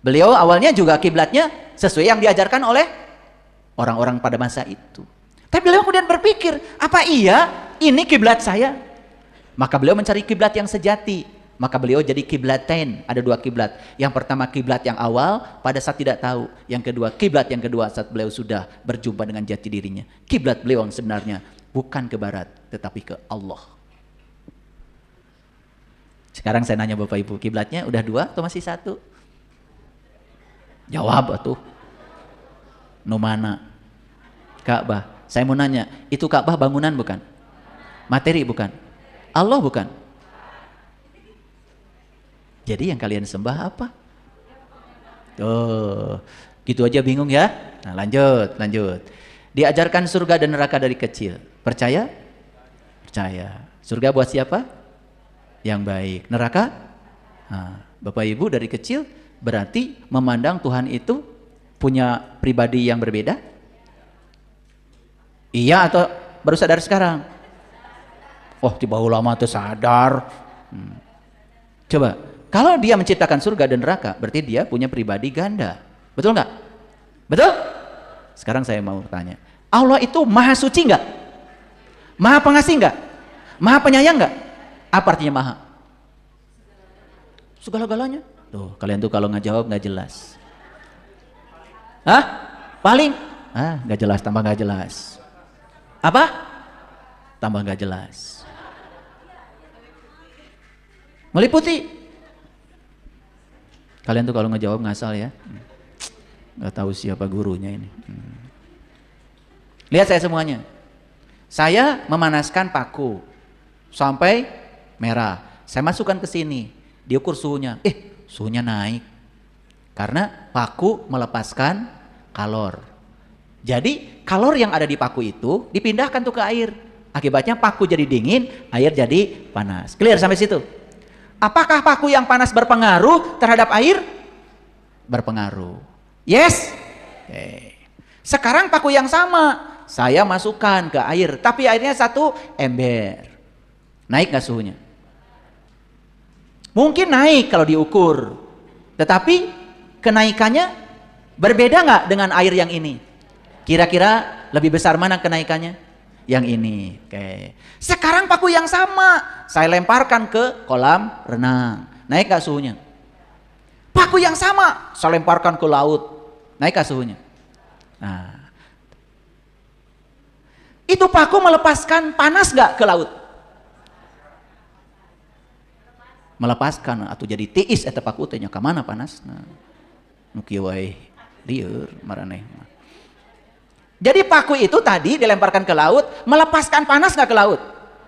Beliau awalnya juga kiblatnya sesuai yang diajarkan oleh orang-orang pada masa itu. Tapi beliau kemudian berpikir, apa iya ini kiblat saya? Maka beliau mencari kiblat yang sejati. Maka beliau jadi kiblatain. Ada 2 kiblat. Yang pertama kiblat yang awal pada saat tidak tahu. Yang kedua kiblat yang kedua saat beliau sudah berjumpa dengan jati dirinya. Kiblat beliau yang sebenarnya bukan ke barat tetapi ke Allah. Sekarang saya nanya Bapak Ibu, kiblatnya udah 2 atau masih 1? Jawab atuh. Nu mana? Ka'bah. Saya mau nanya, itu Ka'bah bangunan bukan? Materi bukan? Allah bukan? Jadi yang kalian sembah apa? Tuh, gitu aja bingung ya? Nah lanjut. Diajarkan surga dan neraka dari kecil. Percaya? Percaya. Surga buat siapa? Yang baik. Neraka? Nah, Bapak Ibu dari kecil berarti memandang Tuhan itu punya pribadi yang berbeda? Iya atau baru sadar sekarang? Oh, tiba ulama tuh sadar. Coba, kalau dia menciptakan surga dan neraka, berarti dia punya pribadi ganda. Betul nggak? Betul? Sekarang saya mau tanya, Allah itu maha suci nggak? Maha pengasih nggak? Maha penyayang nggak? Apa artinya maha? Segala-galanya. Tuh, kalian tuh kalau nggak jawab nggak jelas. Hah? Paling? Nggak jelas, tambah nggak jelas. Apa? Tambah nggak jelas. Meliputi. Kalian tuh kalau ngejawab ngasal ya. Nggak tahu siapa gurunya ini. Lihat saya semuanya. Saya memanaskan paku sampai merah. Saya masukkan ke sini. Diukur suhunya. Suhunya naik. Karena paku melepaskan kalor. Jadi kalor yang ada di paku itu dipindahkan tuh ke air. Akibatnya paku jadi dingin, air jadi panas. Clear sampai situ? Apakah paku yang panas berpengaruh terhadap air? Berpengaruh. Yes? Sekarang paku yang sama, saya masukkan ke air, tapi airnya 1 ember. Naik nggak suhunya? Mungkin naik kalau diukur, tetapi kenaikannya berbeda nggak dengan air yang ini? Kira-kira lebih besar mana kenaikannya? Yang ini. Oke. Sekarang paku yang sama saya lemparkan ke kolam renang, naik gak suhunya? Paku yang sama saya lemparkan ke laut, naik gak suhunya? Nah, itu paku melepaskan panas gak ke laut? Melepaskan, atau jadi tiis eta paku teh nya ka mana panasna? Nu kieu wae lieur maraneh. Jadi paku itu tadi dilemparkan ke laut, melepaskan panas nggak ke laut?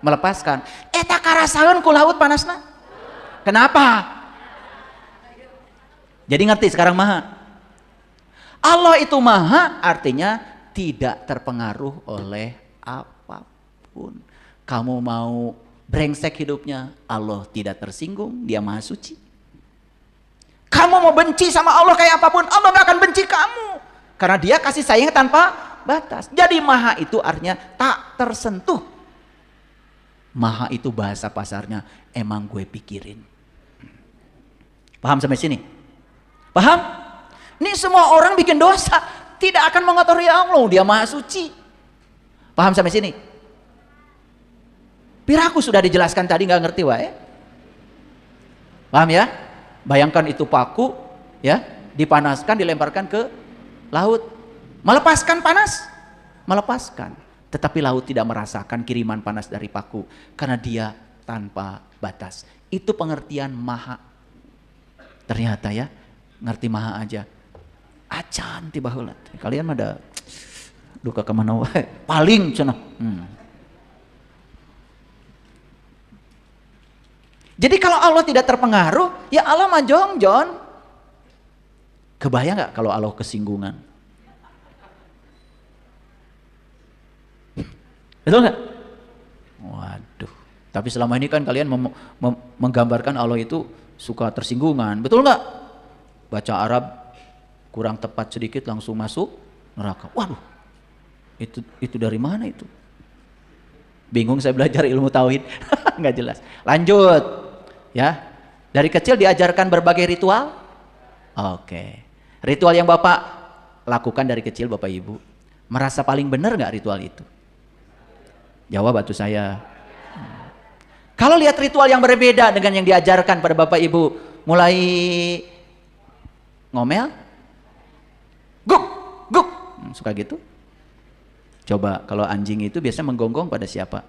Melepaskan. Eta karasaeun ku laut panasna. Kenapa? Jadi ngerti sekarang maha. Allah itu maha artinya tidak terpengaruh oleh apapun. Kamu mau brengsek hidupnya, Allah tidak tersinggung, dia maha suci. Kamu mau benci sama Allah kayak apapun, Allah nggak akan benci kamu. Karena dia kasih sayang tanpa batas. Jadi maha itu artinya tak tersentuh. Maha itu bahasa pasarnya emang gue pikirin. Paham sampai sini? Paham? Ini semua orang bikin dosa, tidak akan mengotori Allah, dia maha suci. Paham sampai sini? Piraku sudah dijelaskan tadi, nggak ngerti wae. Paham ya? Bayangkan itu paku, ya, dipanaskan, dilemparkan ke laut. Melepaskan panas? Melepaskan. Tetapi laut tidak merasakan kiriman panas dari paku karena dia tanpa batas. Itu pengertian maha. Ternyata ya, ngerti maha aja. Acan tiba heula. Kalian mah ada duka kemana wae. Paling cenah. Jadi kalau Allah tidak terpengaruh, ya Allah mah jongjon. Kebayang nggak kalau Allah kesinggungan? Betul nggak? Waduh. Tapi selama ini kan kalian menggambarkan Allah itu suka tersinggungan. Betul nggak? Baca Arab kurang tepat sedikit langsung masuk neraka. Waduh. Itu dari mana itu? Bingung saya belajar ilmu tauhid. Nggak jelas. Lanjut. Ya. Dari kecil diajarkan berbagai ritual. Oke. Ritual yang Bapak lakukan dari kecil Bapak Ibu, merasa paling benar nggak ritual itu? Jawab atuh saya. Kalau lihat ritual yang berbeda dengan yang diajarkan pada Bapak Ibu, mulai ngomel, guk, guk, suka gitu. Coba kalau anjing itu biasanya menggonggong pada siapa?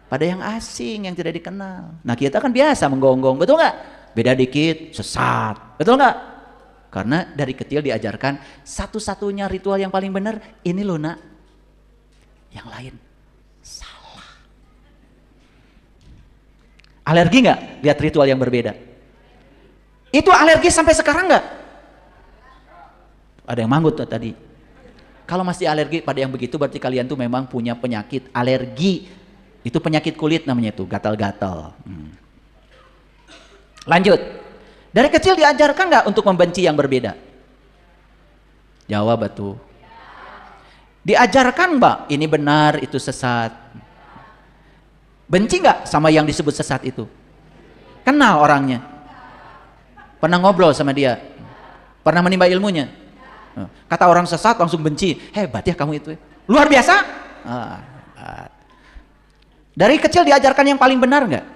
Pada yang asing, yang tidak dikenal. Nah kita kan biasa menggonggong, betul nggak? Beda dikit, sesat, betul nggak? Karena dari kecil diajarkan satu-satunya ritual yang paling benar, ini loh nak. Yang lain salah. Alergi nggak lihat ritual yang berbeda? Itu alergi sampai sekarang nggak? Ada yang manggut tuh tadi. Kalau masih alergi pada yang begitu berarti kalian tuh memang punya penyakit alergi. Itu penyakit kulit namanya tuh, gatal-gatal. Lanjut. Dari kecil diajarkan nggak untuk membenci yang berbeda? Jawab atuh. Diajarkan mbak, ini benar, itu sesat. Benci nggak sama yang disebut sesat itu? Kenal orangnya? Pernah ngobrol sama dia? Pernah menimba ilmunya? Kata orang sesat langsung benci. Hebat ya kamu itu. Luar biasa. Dari kecil diajarkan yang paling benar nggak?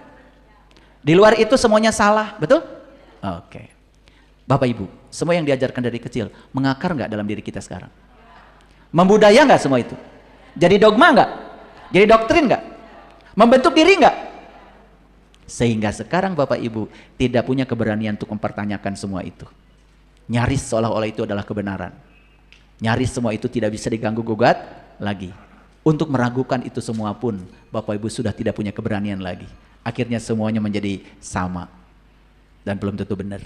Di luar itu semuanya salah, betul? Oke. Bapak Ibu, semua yang diajarkan dari kecil mengakar nggak dalam diri kita sekarang? Membudaya nggak semua itu? Jadi dogma nggak? Jadi doktrin nggak? Membentuk diri nggak? Sehingga sekarang Bapak Ibu tidak punya keberanian untuk mempertanyakan semua itu. Nyaris seolah-olah itu adalah kebenaran. Nyaris semua itu tidak bisa diganggu gugat lagi. Untuk meragukan itu semua pun Bapak Ibu sudah tidak punya keberanian lagi. Akhirnya semuanya menjadi sama dan belum tentu benar.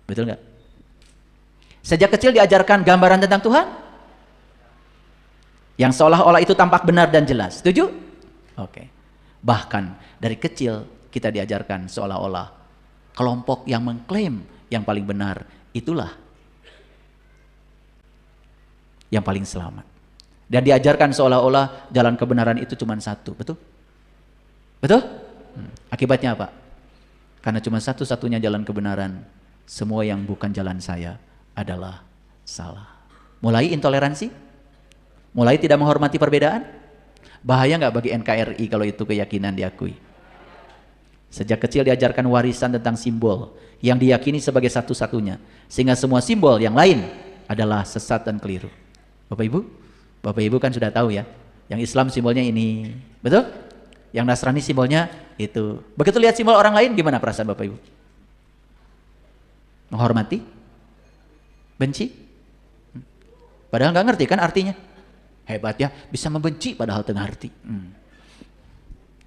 Betul nggak? Sejak kecil diajarkan gambaran tentang Tuhan yang seolah-olah itu tampak benar dan jelas. Setuju? Oke. Bahkan dari kecil kita diajarkan seolah-olah kelompok yang mengklaim yang paling benar itulah yang paling selamat. Dan diajarkan seolah-olah jalan kebenaran itu cuma satu, betul? Betul? Akibatnya apa? Karena cuma satu-satunya jalan kebenaran, semua yang bukan jalan saya adalah salah. Mulai intoleransi? Mulai tidak menghormati perbedaan? Bahaya nggak bagi NKRI kalau itu keyakinan diakui? Sejak kecil diajarkan warisan tentang simbol yang diyakini sebagai satu-satunya, sehingga semua simbol yang lain adalah sesat dan keliru. Bapak Ibu kan sudah tahu ya, yang Islam simbolnya ini, betul? Yang Nasrani simbolnya itu. Begitu lihat simbol orang lain, gimana perasaan Bapak Ibu? Menghormati? Benci? Padahal nggak ngerti kan artinya. Hebat ya, bisa membenci padahal tengah arti.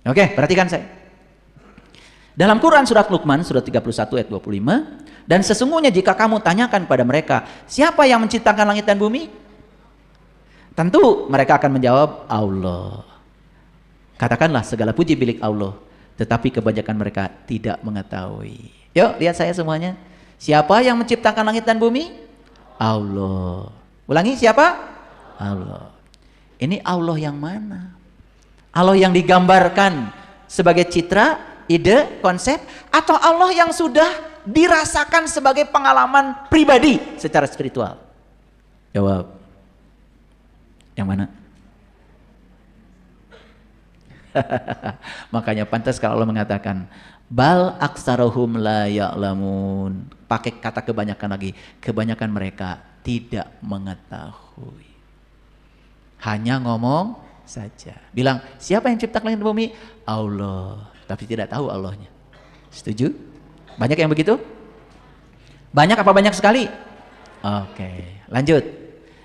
Oke, perhatikan saya. Dalam Quran surat Luqman surat 31 ayat 25, dan sesungguhnya jika kamu tanyakan pada mereka, siapa yang menciptakan langit dan bumi? Tentu mereka akan menjawab Allah. Katakanlah segala puji milik Allah, tetapi kebanyakan mereka tidak mengetahui. Yuk lihat saya semuanya. Siapa yang menciptakan langit dan bumi? Allah. Ulangi, siapa? Allah. Ini Allah yang mana? Allah yang digambarkan sebagai citra, ide, konsep, atau Allah yang sudah dirasakan sebagai pengalaman pribadi secara spiritual? Jawab. Yang mana? Makanya pantas kalau Allah mengatakan bal aksarohum la ya'lamun. Pakai kata kebanyakan lagi. Kebanyakan mereka tidak mengetahui. Hanya ngomong saja. Bilang, siapa yang ciptakan langit dan bumi? Allah. Tapi tidak tahu Allahnya. Setuju? Banyak yang begitu? Banyak apa banyak sekali? Oke, lanjut.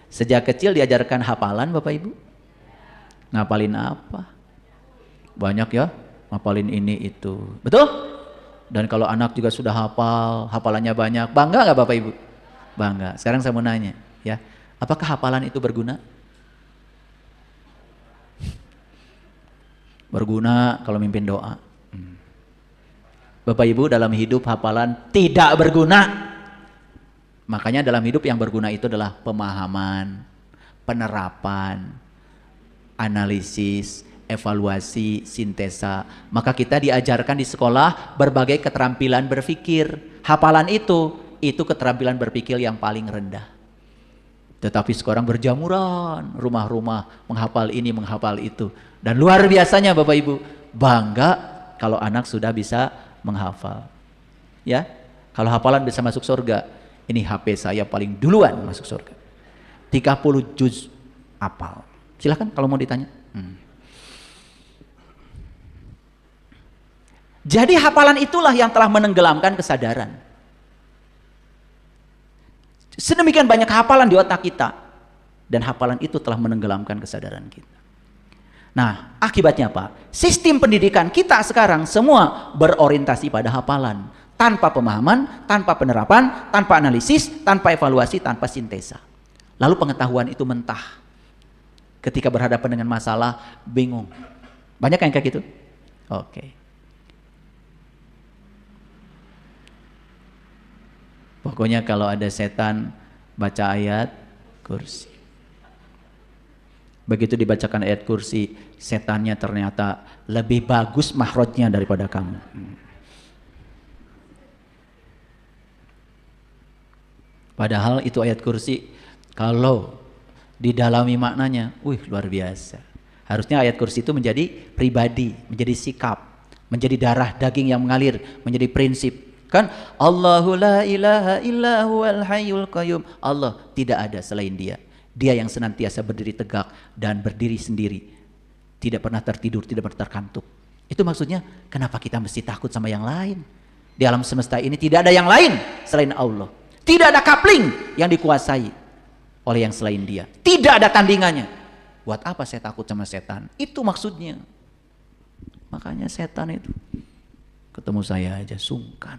Sejak kecil diajarkan hafalan Bapak Ibu? Ngapalin apa? Banyak ya, ngapalin ini itu. Betul? Dan kalau anak juga sudah hafal, hafalannya banyak, bangga nggak Bapak Ibu? Bangga. Sekarang saya mau nanya, ya, apakah hafalan itu berguna? Berguna kalau mimpin doa. Bapak Ibu, dalam hidup hafalan tidak berguna. Makanya dalam hidup yang berguna itu adalah pemahaman, penerapan, analisis, evaluasi, sintesa. Maka kita diajarkan di sekolah berbagai keterampilan berpikir. Hafalan itu keterampilan berpikir yang paling rendah. Tetapi sekarang berjamuran, rumah-rumah menghafal ini, menghafal itu. Dan luar biasanya Bapak Ibu, bangga kalau anak sudah bisa menghafal. Ya, kalau hafalan bisa masuk surga. Ini HP saya paling duluan masuk surga. 30 juz hafal. Silahkan kalau mau ditanya. Jadi hafalan itulah yang telah menenggelamkan kesadaran. Sedemikian banyak hafalan di otak kita. Dan hafalan itu telah menenggelamkan kesadaran kita. Nah, akibatnya apa? Sistem pendidikan kita sekarang semua berorientasi pada hafalan. Tanpa pemahaman, tanpa penerapan, tanpa analisis, tanpa evaluasi, tanpa sintesa. Lalu pengetahuan itu mentah. Ketika berhadapan dengan masalah, bingung. Banyak yang kayak gitu? Oke. Pokoknya kalau ada setan, baca ayat kursi. Begitu dibacakan ayat kursi, setannya ternyata lebih bagus mahrojnya daripada kamu. Padahal itu ayat kursi, kalau didalami maknanya, luar biasa. Harusnya ayat kursi itu menjadi pribadi, menjadi sikap, menjadi darah daging yang mengalir, menjadi prinsip. Kan Allahu la ilaha illa huwal hayyul qayyum. Allah tidak ada selain Dia. Dia yang senantiasa berdiri tegak dan berdiri sendiri. Tidak pernah tertidur, tidak pernah terkantuk. Itu maksudnya kenapa kita mesti takut sama yang lain? Di alam semesta ini tidak ada yang lain selain Allah. Tidak ada coupling yang dikuasai oleh yang selain Dia. Tidak ada tandingannya. Buat apa saya takut sama setan? Itu maksudnya. Makanya setan itu ketemu saya aja sungkan.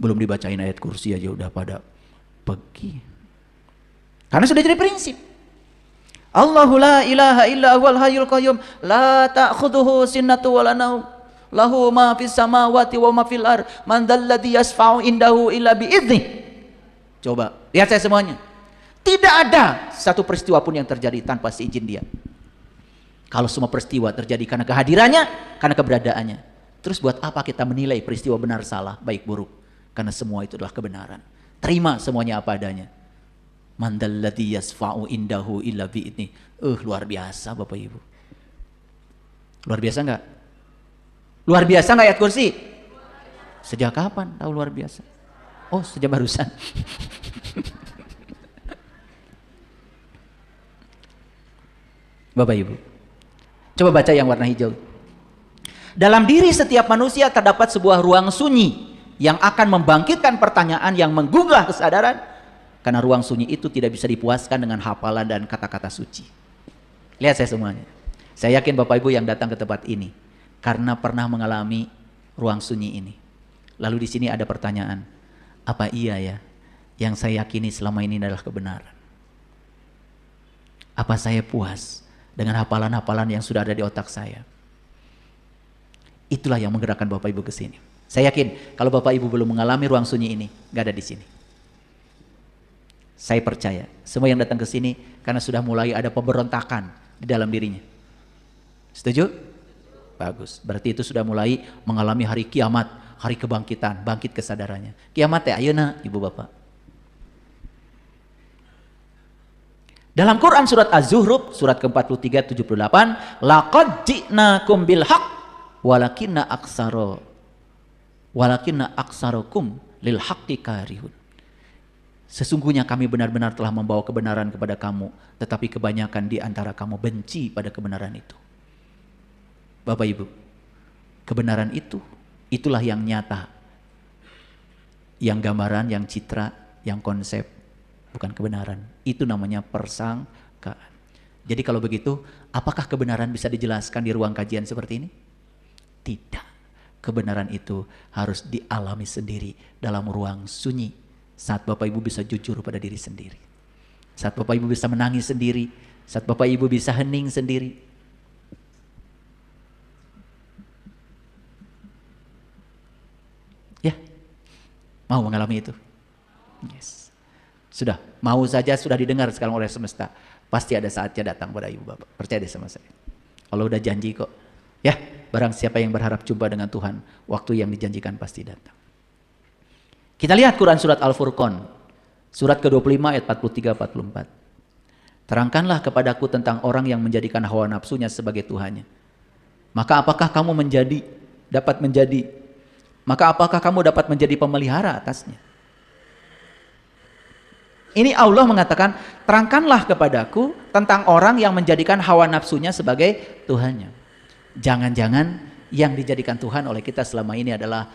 Belum dibacain ayat kursi aja udah pada pergi. Karena sudah jadi prinsip. Allahu la ilaha illa huwal hayyul qayyum la ta'khudhuhu sinnatu wa la naum. Lahu ma fis samawati wa ma fil ardh. Man dzalladzi yasfa'u indahu illa bi idznih. Coba lihat saya semuanya. Tidak ada satu peristiwa pun yang terjadi tanpa seizin Dia. Kalau semua peristiwa terjadi karena kehadirannya, karena keberadaannya. Terus buat apa kita menilai peristiwa benar salah, baik buruk? Karena semua itu adalah kebenaran. Terima semuanya apa adanya. Man dzalladzi yasfa'u indahu illa bi idznih. Luar biasa Bapak Ibu. Luar biasa enggak? Luar biasa nggak ayat kursi? Sejak kapan tahu luar biasa? Oh, sejak barusan. Bapak Ibu, coba baca yang warna hijau. Dalam diri setiap manusia terdapat sebuah ruang sunyi yang akan membangkitkan pertanyaan yang menggugah kesadaran, karena ruang sunyi itu tidak bisa dipuaskan dengan hafalan dan kata-kata suci. Lihat saya semuanya. Saya yakin Bapak Ibu yang datang ke tempat ini karena pernah mengalami ruang sunyi ini. Lalu di sini ada pertanyaan, apa iya ya yang saya yakini selama ini adalah kebenaran? Apa saya puas dengan hafalan-hafalan yang sudah ada di otak saya? Itulah yang menggerakkan Bapak Ibu ke sini. Saya yakin kalau Bapak Ibu belum mengalami ruang sunyi ini, gak ada di sini. Saya percaya semua yang datang ke sini karena sudah mulai ada pemberontakan di dalam dirinya. Setuju? Bagus, berarti itu sudah mulai mengalami hari kiamat, hari kebangkitan, bangkit kesadarannya. Kiamat ya, ayeuna Ibu Bapak. Dalam Quran surat Az-Zuhruf surat ke-43 78, laqad ji'nakum bil haqq walakinna aktsarakum lil haqqi karihun. Sesungguhnya kami benar-benar telah membawa kebenaran kepada kamu, tetapi kebanyakan di antara kamu benci pada kebenaran itu. Bapak Ibu, kebenaran itulah yang nyata, yang gambaran, yang citra, yang konsep, bukan kebenaran. Itu namanya persangkaan. Jadi kalau begitu, apakah kebenaran bisa dijelaskan di ruang kajian seperti ini? Tidak. Kebenaran itu harus dialami sendiri dalam ruang sunyi. Saat Bapak Ibu bisa jujur pada diri sendiri. Saat Bapak Ibu bisa menangis sendiri. Saat Bapak Ibu bisa hening sendiri. Ya, mau mengalami itu? Yes. Sudah, mau saja sudah didengar sekarang oleh semesta. Pasti ada saatnya datang pada Ibu Bapak. Percaya deh sama saya. Allah udah janji kok. Ya, barang siapa yang berharap jumpa dengan Tuhan, waktu yang dijanjikan pasti datang. Kita lihat Quran surat Al-Furqan, surat ke-25 ayat 43-44. Terangkanlah kepadaku tentang orang yang menjadikan hawa nafsunya sebagai Tuhannya. Maka apakah kamu dapat menjadi pemelihara atasnya? Ini Allah mengatakan, terangkanlah kepadaku tentang orang yang menjadikan hawa nafsunya sebagai Tuhannya. Jangan-jangan yang dijadikan Tuhan oleh kita selama ini adalah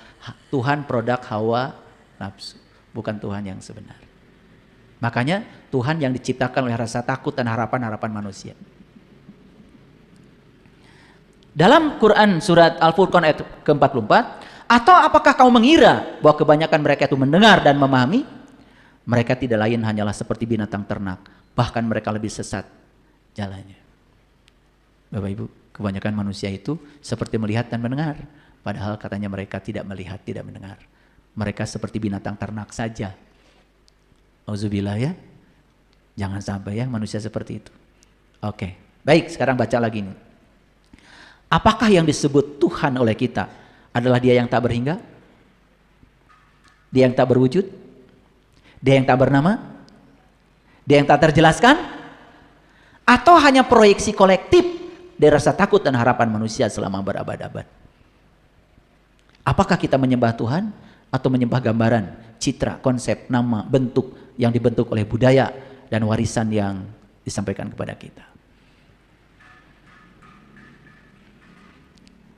Tuhan produk hawa nafsu, bukan Tuhan yang sebenar. Makanya Tuhan yang diciptakan oleh rasa takut dan harapan-harapan manusia. Dalam Quran surat Al-Furqan ayat ke-44, atau apakah kamu mengira bahwa kebanyakan mereka itu mendengar dan memahami? Mereka tidak lain hanyalah seperti binatang ternak, bahkan mereka lebih sesat jalannya. Bapak Ibu, kebanyakan manusia itu seperti melihat dan mendengar, padahal katanya mereka tidak melihat, tidak mendengar. Mereka seperti binatang ternak saja. Auzubillah ya. Jangan sampai ya manusia seperti itu. Oke, baik, sekarang baca lagi nih. Apakah yang disebut Tuhan oleh kita adalah Dia yang tak berhingga? Dia yang tak berwujud? Dia yang tak bernama? Dia yang tak terjelaskan? Atau hanya proyeksi kolektif dari rasa takut dan harapan manusia selama berabad-abad? Apakah kita menyembah Tuhan atau menyembah gambaran, citra, konsep, nama, bentuk yang dibentuk oleh budaya dan warisan yang disampaikan kepada kita?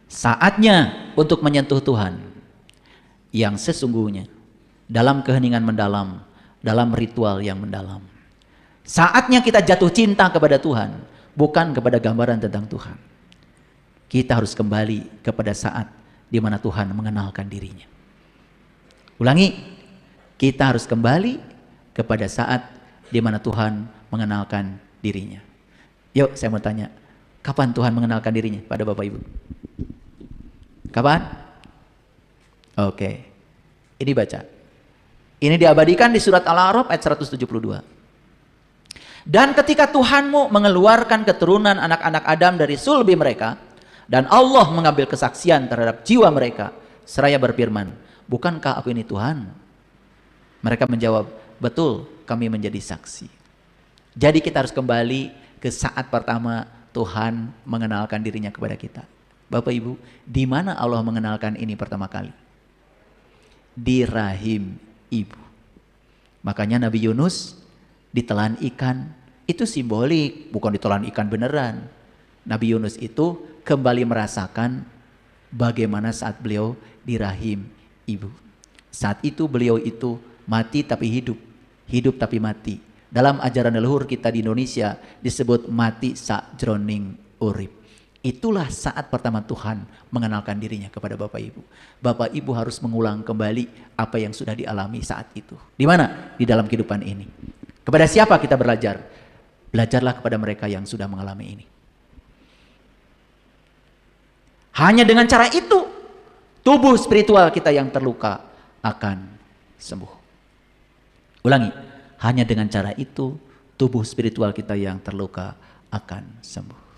Saatnya untuk menyentuh Tuhan yang sesungguhnya dalam keheningan mendalam, dalam ritual yang mendalam. Saatnya kita jatuh cinta kepada Tuhan, bukan kepada gambaran tentang Tuhan. Kita harus kembali kepada saat di mana Tuhan mengenalkan dirinya. Ulangi, kita harus kembali kepada saat di mana Tuhan mengenalkan dirinya. Yuk, saya mau tanya, kapan Tuhan mengenalkan dirinya pada Bapak Ibu? Kapan? Oke, ini baca. Ini diabadikan di surat Al-A'raf ayat 172. Dan ketika Tuhanmu mengeluarkan keturunan anak-anak Adam dari sulbi mereka, dan Allah mengambil kesaksian terhadap jiwa mereka, seraya berfirman, bukankah aku ini Tuhan? Mereka menjawab, betul, kami menjadi saksi. Jadi kita harus kembali ke saat pertama Tuhan mengenalkan dirinya kepada kita. Bapak Ibu, di mana Allah mengenalkan ini pertama kali? Di rahim ibu. Makanya Nabi Yunus ditelan ikan, itu simbolik, bukan ditelan ikan beneran. Nabi Yunus itu kembali merasakan bagaimana saat beliau di rahim ibu. Saat itu beliau itu mati tapi hidup, hidup tapi mati. Dalam ajaran leluhur kita di Indonesia disebut mati sakjroning urip. Itulah saat pertama Tuhan mengenalkan dirinya kepada Bapak Ibu. Bapak Ibu harus mengulang kembali apa yang sudah dialami saat itu. Di mana? Di dalam kehidupan ini. Kepada siapa kita belajar? Belajarlah kepada mereka yang sudah mengalami ini. Hanya dengan cara itu, tubuh spiritual kita yang terluka akan sembuh. Ulangi, hanya dengan cara itu, tubuh spiritual kita yang terluka akan sembuh.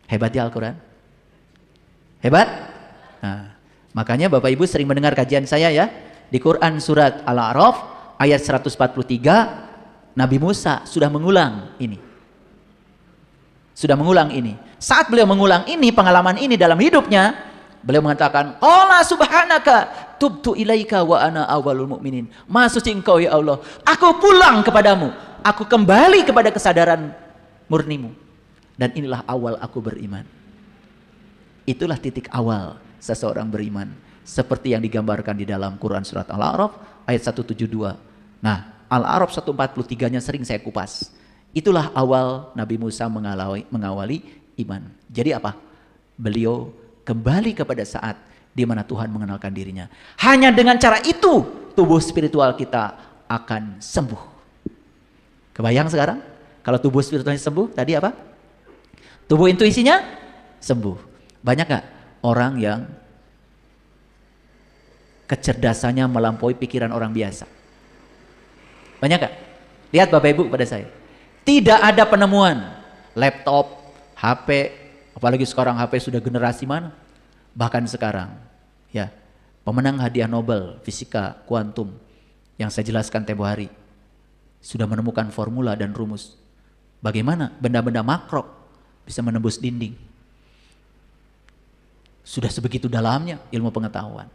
Hebat ya Al-Quran? Hebat? Nah, makanya Bapak Ibu sering mendengar kajian saya ya. Di Quran surat Al-A'raf ayat 143, Nabi Musa sudah mengulang ini. Sudah mengulang ini. Saat beliau mengulang ini, pengalaman ini dalam hidupnya, beliau mengatakan, Allah subhanaka tubtu ilaika wa ana awalul mu'minin. Maha suci engkau ya Allah, aku pulang kepadamu, aku kembali kepada kesadaran murnimu, dan inilah awal aku beriman. Itulah titik awal seseorang beriman, seperti yang digambarkan di dalam Quran surat Al-A'raf ayat 172. Nah, Al-A'raf 143-nya sering saya kupas. Itulah awal Nabi Musa mengawali iman. Jadi apa? Beliau kembali kepada saat di mana Tuhan mengenalkan dirinya. Hanya dengan cara itu tubuh spiritual kita akan sembuh. Kebayang sekarang? Kalau tubuh spiritualnya sembuh, tadi apa? Tubuh intuisinya sembuh. Banyak gak orang yang kecerdasannya melampaui pikiran orang biasa? Banyak gak? Lihat Bapak Ibu pada saya. Tidak ada penemuan laptop, HP, apalagi sekarang HP sudah generasi mana? Bahkan sekarang, ya, pemenang hadiah Nobel Fisika Kuantum yang saya jelaskan tempo hari sudah menemukan formula dan rumus bagaimana benda-benda makro bisa menembus dinding. Sudah sebegitu dalamnya ilmu pengetahuan.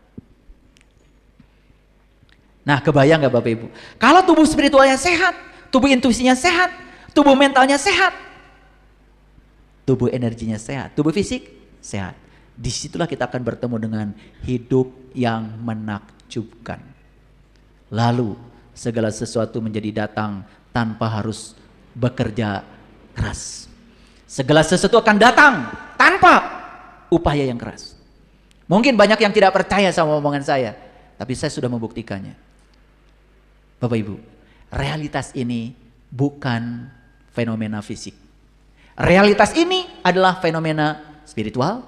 Nah, kebayang gak Bapak Ibu? Kalau tubuh spiritualnya sehat, tubuh intuisinya sehat, tubuh mentalnya sehat, tubuh energinya sehat, tubuh fisik sehat. Disitulah kita akan bertemu dengan hidup yang menakjubkan. Lalu segala sesuatu menjadi datang tanpa harus bekerja keras. Segala sesuatu akan datang tanpa upaya yang keras. Mungkin banyak yang tidak percaya sama omongan saya, tapi saya sudah membuktikannya. Bapak Ibu, realitas ini bukan fenomena fisik. Realitas ini adalah fenomena spiritual,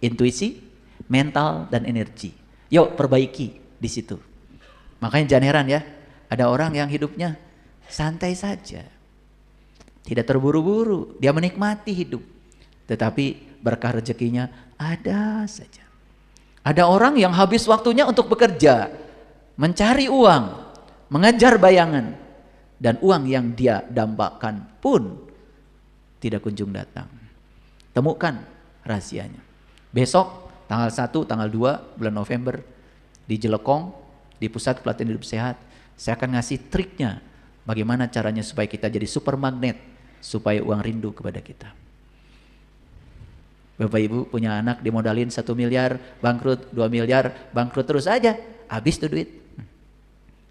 intuisi, mental, dan energi. Yuk perbaiki di situ. Makanya jangan heran ya, ada orang yang hidupnya santai saja. Tidak terburu-buru, dia menikmati hidup. Tetapi berkah rezekinya ada saja. Ada orang yang habis waktunya untuk bekerja, mencari uang, mengejar bayangan, dan uang yang dia dambakan pun tidak kunjung datang. Temukan rahasianya. Besok tanggal 1, tanggal 2 bulan November di Jelekong, di Pusat Pelatihan Hidup Sehat, saya akan ngasih triknya bagaimana caranya supaya kita jadi super magnet, supaya uang rindu kepada kita. Bapak Ibu punya anak dimodalin 1 miliar, bangkrut, 2 miliar, bangkrut terus aja, habis tuh duit.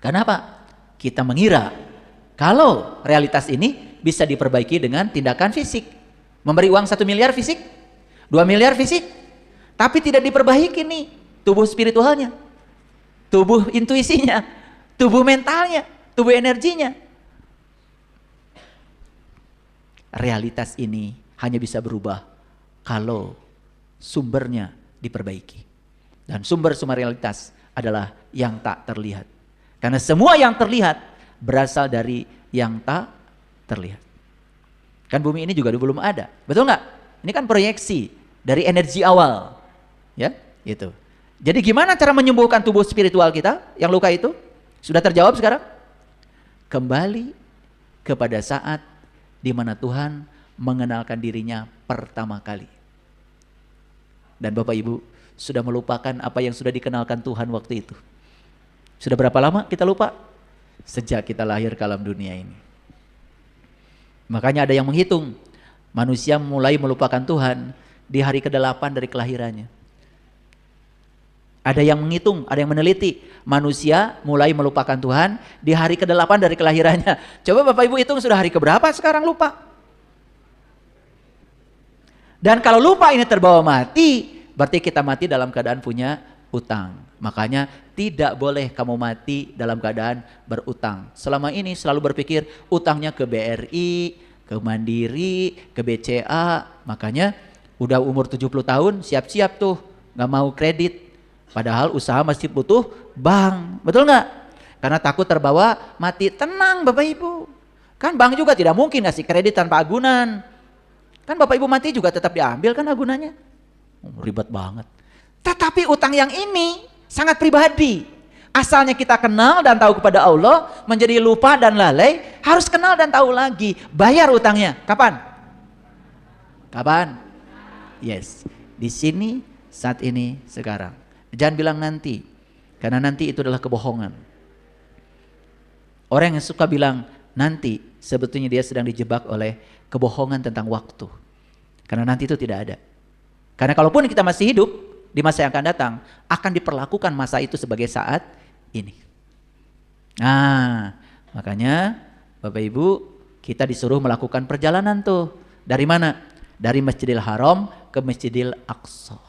Kenapa? Kita mengira kalau realitas ini bisa diperbaiki dengan tindakan fisik. Memberi uang 1 miliar fisik, 2 miliar fisik, tapi tidak diperbaiki nih tubuh spiritualnya, tubuh intuisinya, tubuh mentalnya, tubuh energinya. Realitas ini hanya bisa berubah kalau sumbernya diperbaiki. Dan sumber-sumber realitas adalah yang tak terlihat. Karena semua yang terlihat berasal dari yang tak terlihat. Kan bumi ini juga belum ada, betul nggak? Ini kan proyeksi dari energi awal, ya, itu. Jadi gimana cara menyembuhkan tubuh spiritual kita yang luka itu? Sudah terjawab sekarang? Kembali kepada saat di mana Tuhan mengenalkan dirinya pertama kali. Dan Bapak Ibu sudah melupakan apa yang sudah dikenalkan Tuhan waktu itu. Sudah berapa lama kita lupa? Sejak kita lahir ke alam dunia ini. Makanya ada yang menghitung, manusia mulai melupakan Tuhan di hari ke-8 dari kelahirannya. Ada yang menghitung, ada yang meneliti, manusia mulai melupakan Tuhan di hari ke-8 dari kelahirannya. Coba Bapak Ibu hitung sudah hari keberapa sekarang lupa. Dan kalau lupa ini terbawa mati, berarti kita mati dalam keadaan punya utang. Makanya tidak boleh kamu mati dalam keadaan berutang. Selama ini selalu berpikir utangnya ke BRI, ke Mandiri, ke BCA. Makanya udah umur 70 tahun siap-siap tuh gak mau kredit. Padahal usaha masih butuh bank. Betul gak? Karena takut terbawa mati. Tenang Bapak Ibu. Kan bank juga tidak mungkin ngasih kredit tanpa agunan. Kan Bapak Ibu mati juga tetap diambil kan agunannya. Ribet banget. Tetapi utang yang ini sangat pribadi. Asalnya kita kenal dan tahu kepada Allah, menjadi lupa dan lalai, harus kenal dan tahu lagi. Bayar utangnya. Kapan? Kapan? Yes. Di sini, saat ini, sekarang. Jangan bilang nanti. Karena nanti itu adalah kebohongan. Orang yang suka bilang nanti, sebetulnya dia sedang dijebak oleh kebohongan tentang waktu. Karena nanti itu tidak ada. Karena kalaupun kita masih hidup, di masa yang akan datang, akan diperlakukan masa itu sebagai saat ini. Nah, makanya Bapak Ibu, kita disuruh melakukan perjalanan tuh. Dari mana? Dari Masjidil Haram ke Masjidil Aqsa.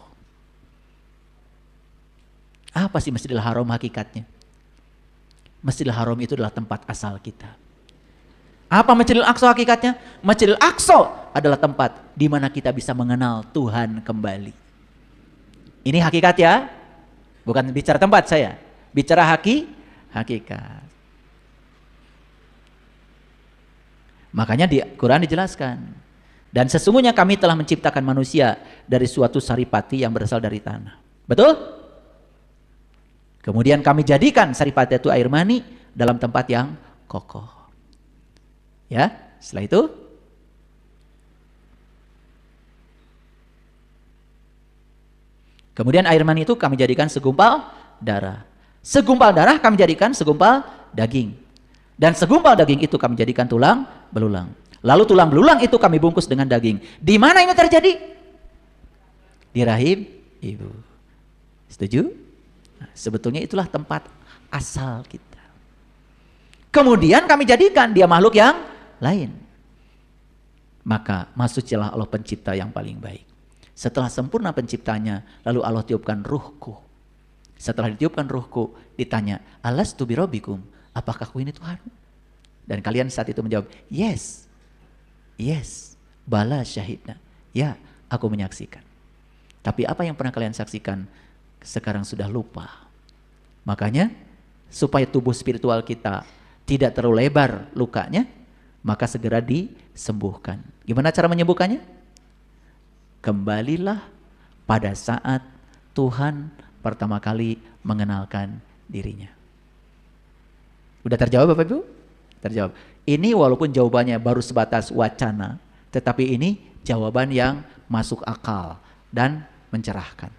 Apa sih Masjidil Haram hakikatnya? Masjidil Haram itu adalah tempat asal kita. Apa Masjidil Aqsa hakikatnya? Masjidil Aqsa adalah tempat di mana kita bisa mengenal Tuhan kembali. Ini hakikat ya. Bukan bicara tempat saya. Bicara hakikat. Makanya di Quran dijelaskan. Dan sesungguhnya kami telah menciptakan manusia dari suatu saripati yang berasal dari tanah. Betul? Kemudian kami jadikan saripati itu air mani dalam tempat yang kokoh. Ya, setelah itu kemudian air mani itu kami jadikan segumpal darah. Segumpal darah kami jadikan segumpal daging. Dan segumpal daging itu kami jadikan tulang belulang. Lalu tulang belulang itu kami bungkus dengan daging. Di mana ini terjadi? Di rahim ibu. Setuju? Nah, sebetulnya itulah tempat asal kita. Kemudian kami jadikan dia makhluk yang lain. Maka masuklah Allah pencipta yang paling baik. Setelah sempurna penciptanya, lalu Allah tiupkan ruhku. Setelah ditiupkan ruhku, ditanya, alastu birabbikum, apakah aku ini Tuhan? Dan kalian saat itu menjawab, yes, yes, bala syahidna. Ya, aku menyaksikan. Tapi apa yang pernah kalian saksikan, sekarang sudah lupa. Makanya, supaya tubuh spiritual kita tidak terlalu lebar lukanya, maka segera disembuhkan. Gimana cara menyembuhkannya? Kembalilah pada saat Tuhan pertama kali mengenalkan dirinya. Udah terjawab Bapak Ibu? Terjawab. Ini walaupun jawabannya baru sebatas wacana, tetapi ini jawaban yang masuk akal dan mencerahkan.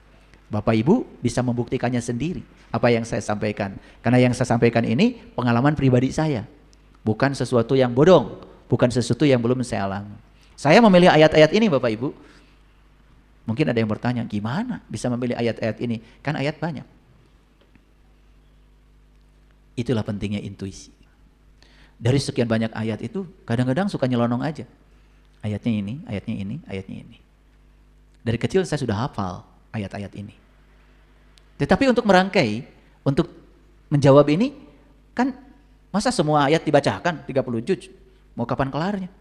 Bapak Ibu bisa membuktikannya sendiri apa yang saya sampaikan. Karena yang saya sampaikan ini pengalaman pribadi saya. Bukan sesuatu yang bodong, bukan sesuatu yang belum saya alami. Saya memilih ayat-ayat ini Bapak Ibu. Mungkin ada yang bertanya, gimana bisa memilih ayat-ayat ini? Kan ayat banyak. Itulah pentingnya intuisi. Dari sekian banyak ayat itu, kadang-kadang suka nyelonong aja. Ayatnya ini, ayatnya ini, ayatnya ini. Dari kecil saya sudah hafal ayat-ayat ini. Tetapi untuk merangkai, untuk menjawab ini, kan masa semua ayat dibacakan 30 juz? Mau kapan kelarnya?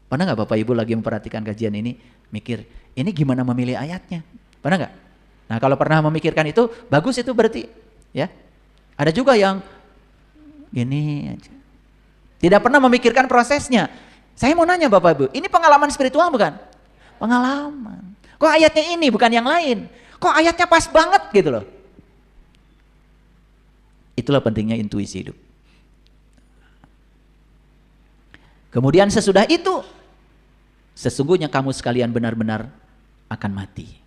Pernah nggak Bapak Ibu lagi memperhatikan kajian ini, mikir, ini gimana memilih ayatnya? Pernah nggak? Nah kalau pernah memikirkan itu, bagus itu berarti. Ya. Ada juga yang gini aja. Tidak pernah memikirkan prosesnya. Saya mau nanya Bapak Ibu, ini pengalaman spiritual bukan? Pengalaman. Kok ayatnya ini bukan yang lain? Kok ayatnya pas banget gitu loh. Itulah pentingnya intuisi hidup. Kemudian sesudah itu, sesungguhnya kamu sekalian benar-benar akan mati.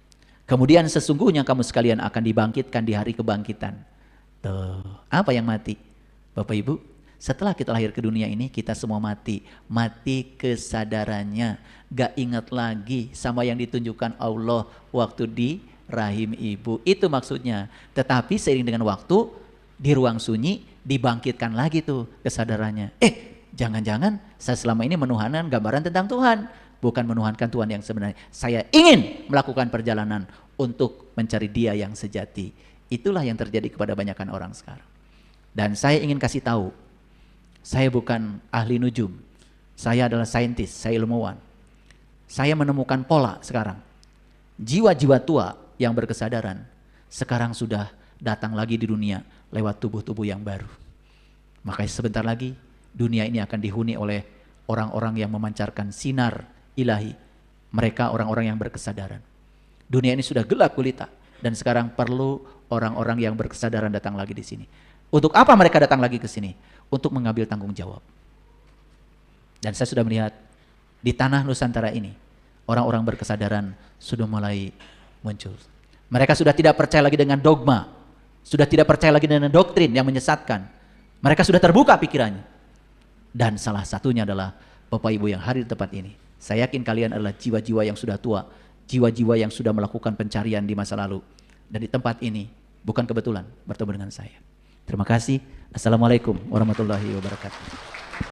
Kemudian sesungguhnya kamu sekalian akan dibangkitkan di hari kebangkitan. Tuh, apa yang mati? Bapak Ibu, setelah kita lahir ke dunia ini, kita semua mati. Mati kesadarannya. Gak ingat lagi sama yang ditunjukkan Allah waktu di rahim ibu. Itu maksudnya. Tetapi seiring dengan waktu, di ruang sunyi dibangkitkan lagi tuh kesadarannya. Jangan-jangan saya selama ini menuhankan gambaran tentang Tuhan. Bukan menuhankan Tuhan yang sebenarnya. Saya ingin melakukan perjalanan untuk mencari Dia yang sejati. Itulah yang terjadi kepada banyakkan orang sekarang. Dan saya ingin kasih tahu, saya bukan ahli nujum. Saya adalah saintis, saya ilmuwan. Saya menemukan pola sekarang. Jiwa-jiwa tua yang berkesadaran sekarang sudah datang lagi di dunia lewat tubuh-tubuh yang baru. Makanya sebentar lagi dunia ini akan dihuni oleh orang-orang yang memancarkan sinar ilahi. Mereka orang-orang yang berkesadaran. Dunia ini sudah gelap gulita. Dan sekarang perlu orang-orang yang berkesadaran datang lagi di sini. Untuk apa mereka datang lagi ke sini? Untuk mengambil tanggung jawab. Dan saya sudah melihat di tanah Nusantara ini, orang-orang berkesadaran sudah mulai muncul. Mereka sudah tidak percaya lagi dengan dogma, sudah tidak percaya lagi dengan doktrin yang menyesatkan. Mereka sudah terbuka pikirannya. Dan salah satunya adalah Bapak Ibu yang hadir di tempat ini. Saya yakin kalian adalah jiwa-jiwa yang sudah tua, jiwa-jiwa yang sudah melakukan pencarian di masa lalu. Dan di tempat ini bukan kebetulan bertemu dengan saya. Terima kasih. Assalamualaikum warahmatullahi wabarakatuh.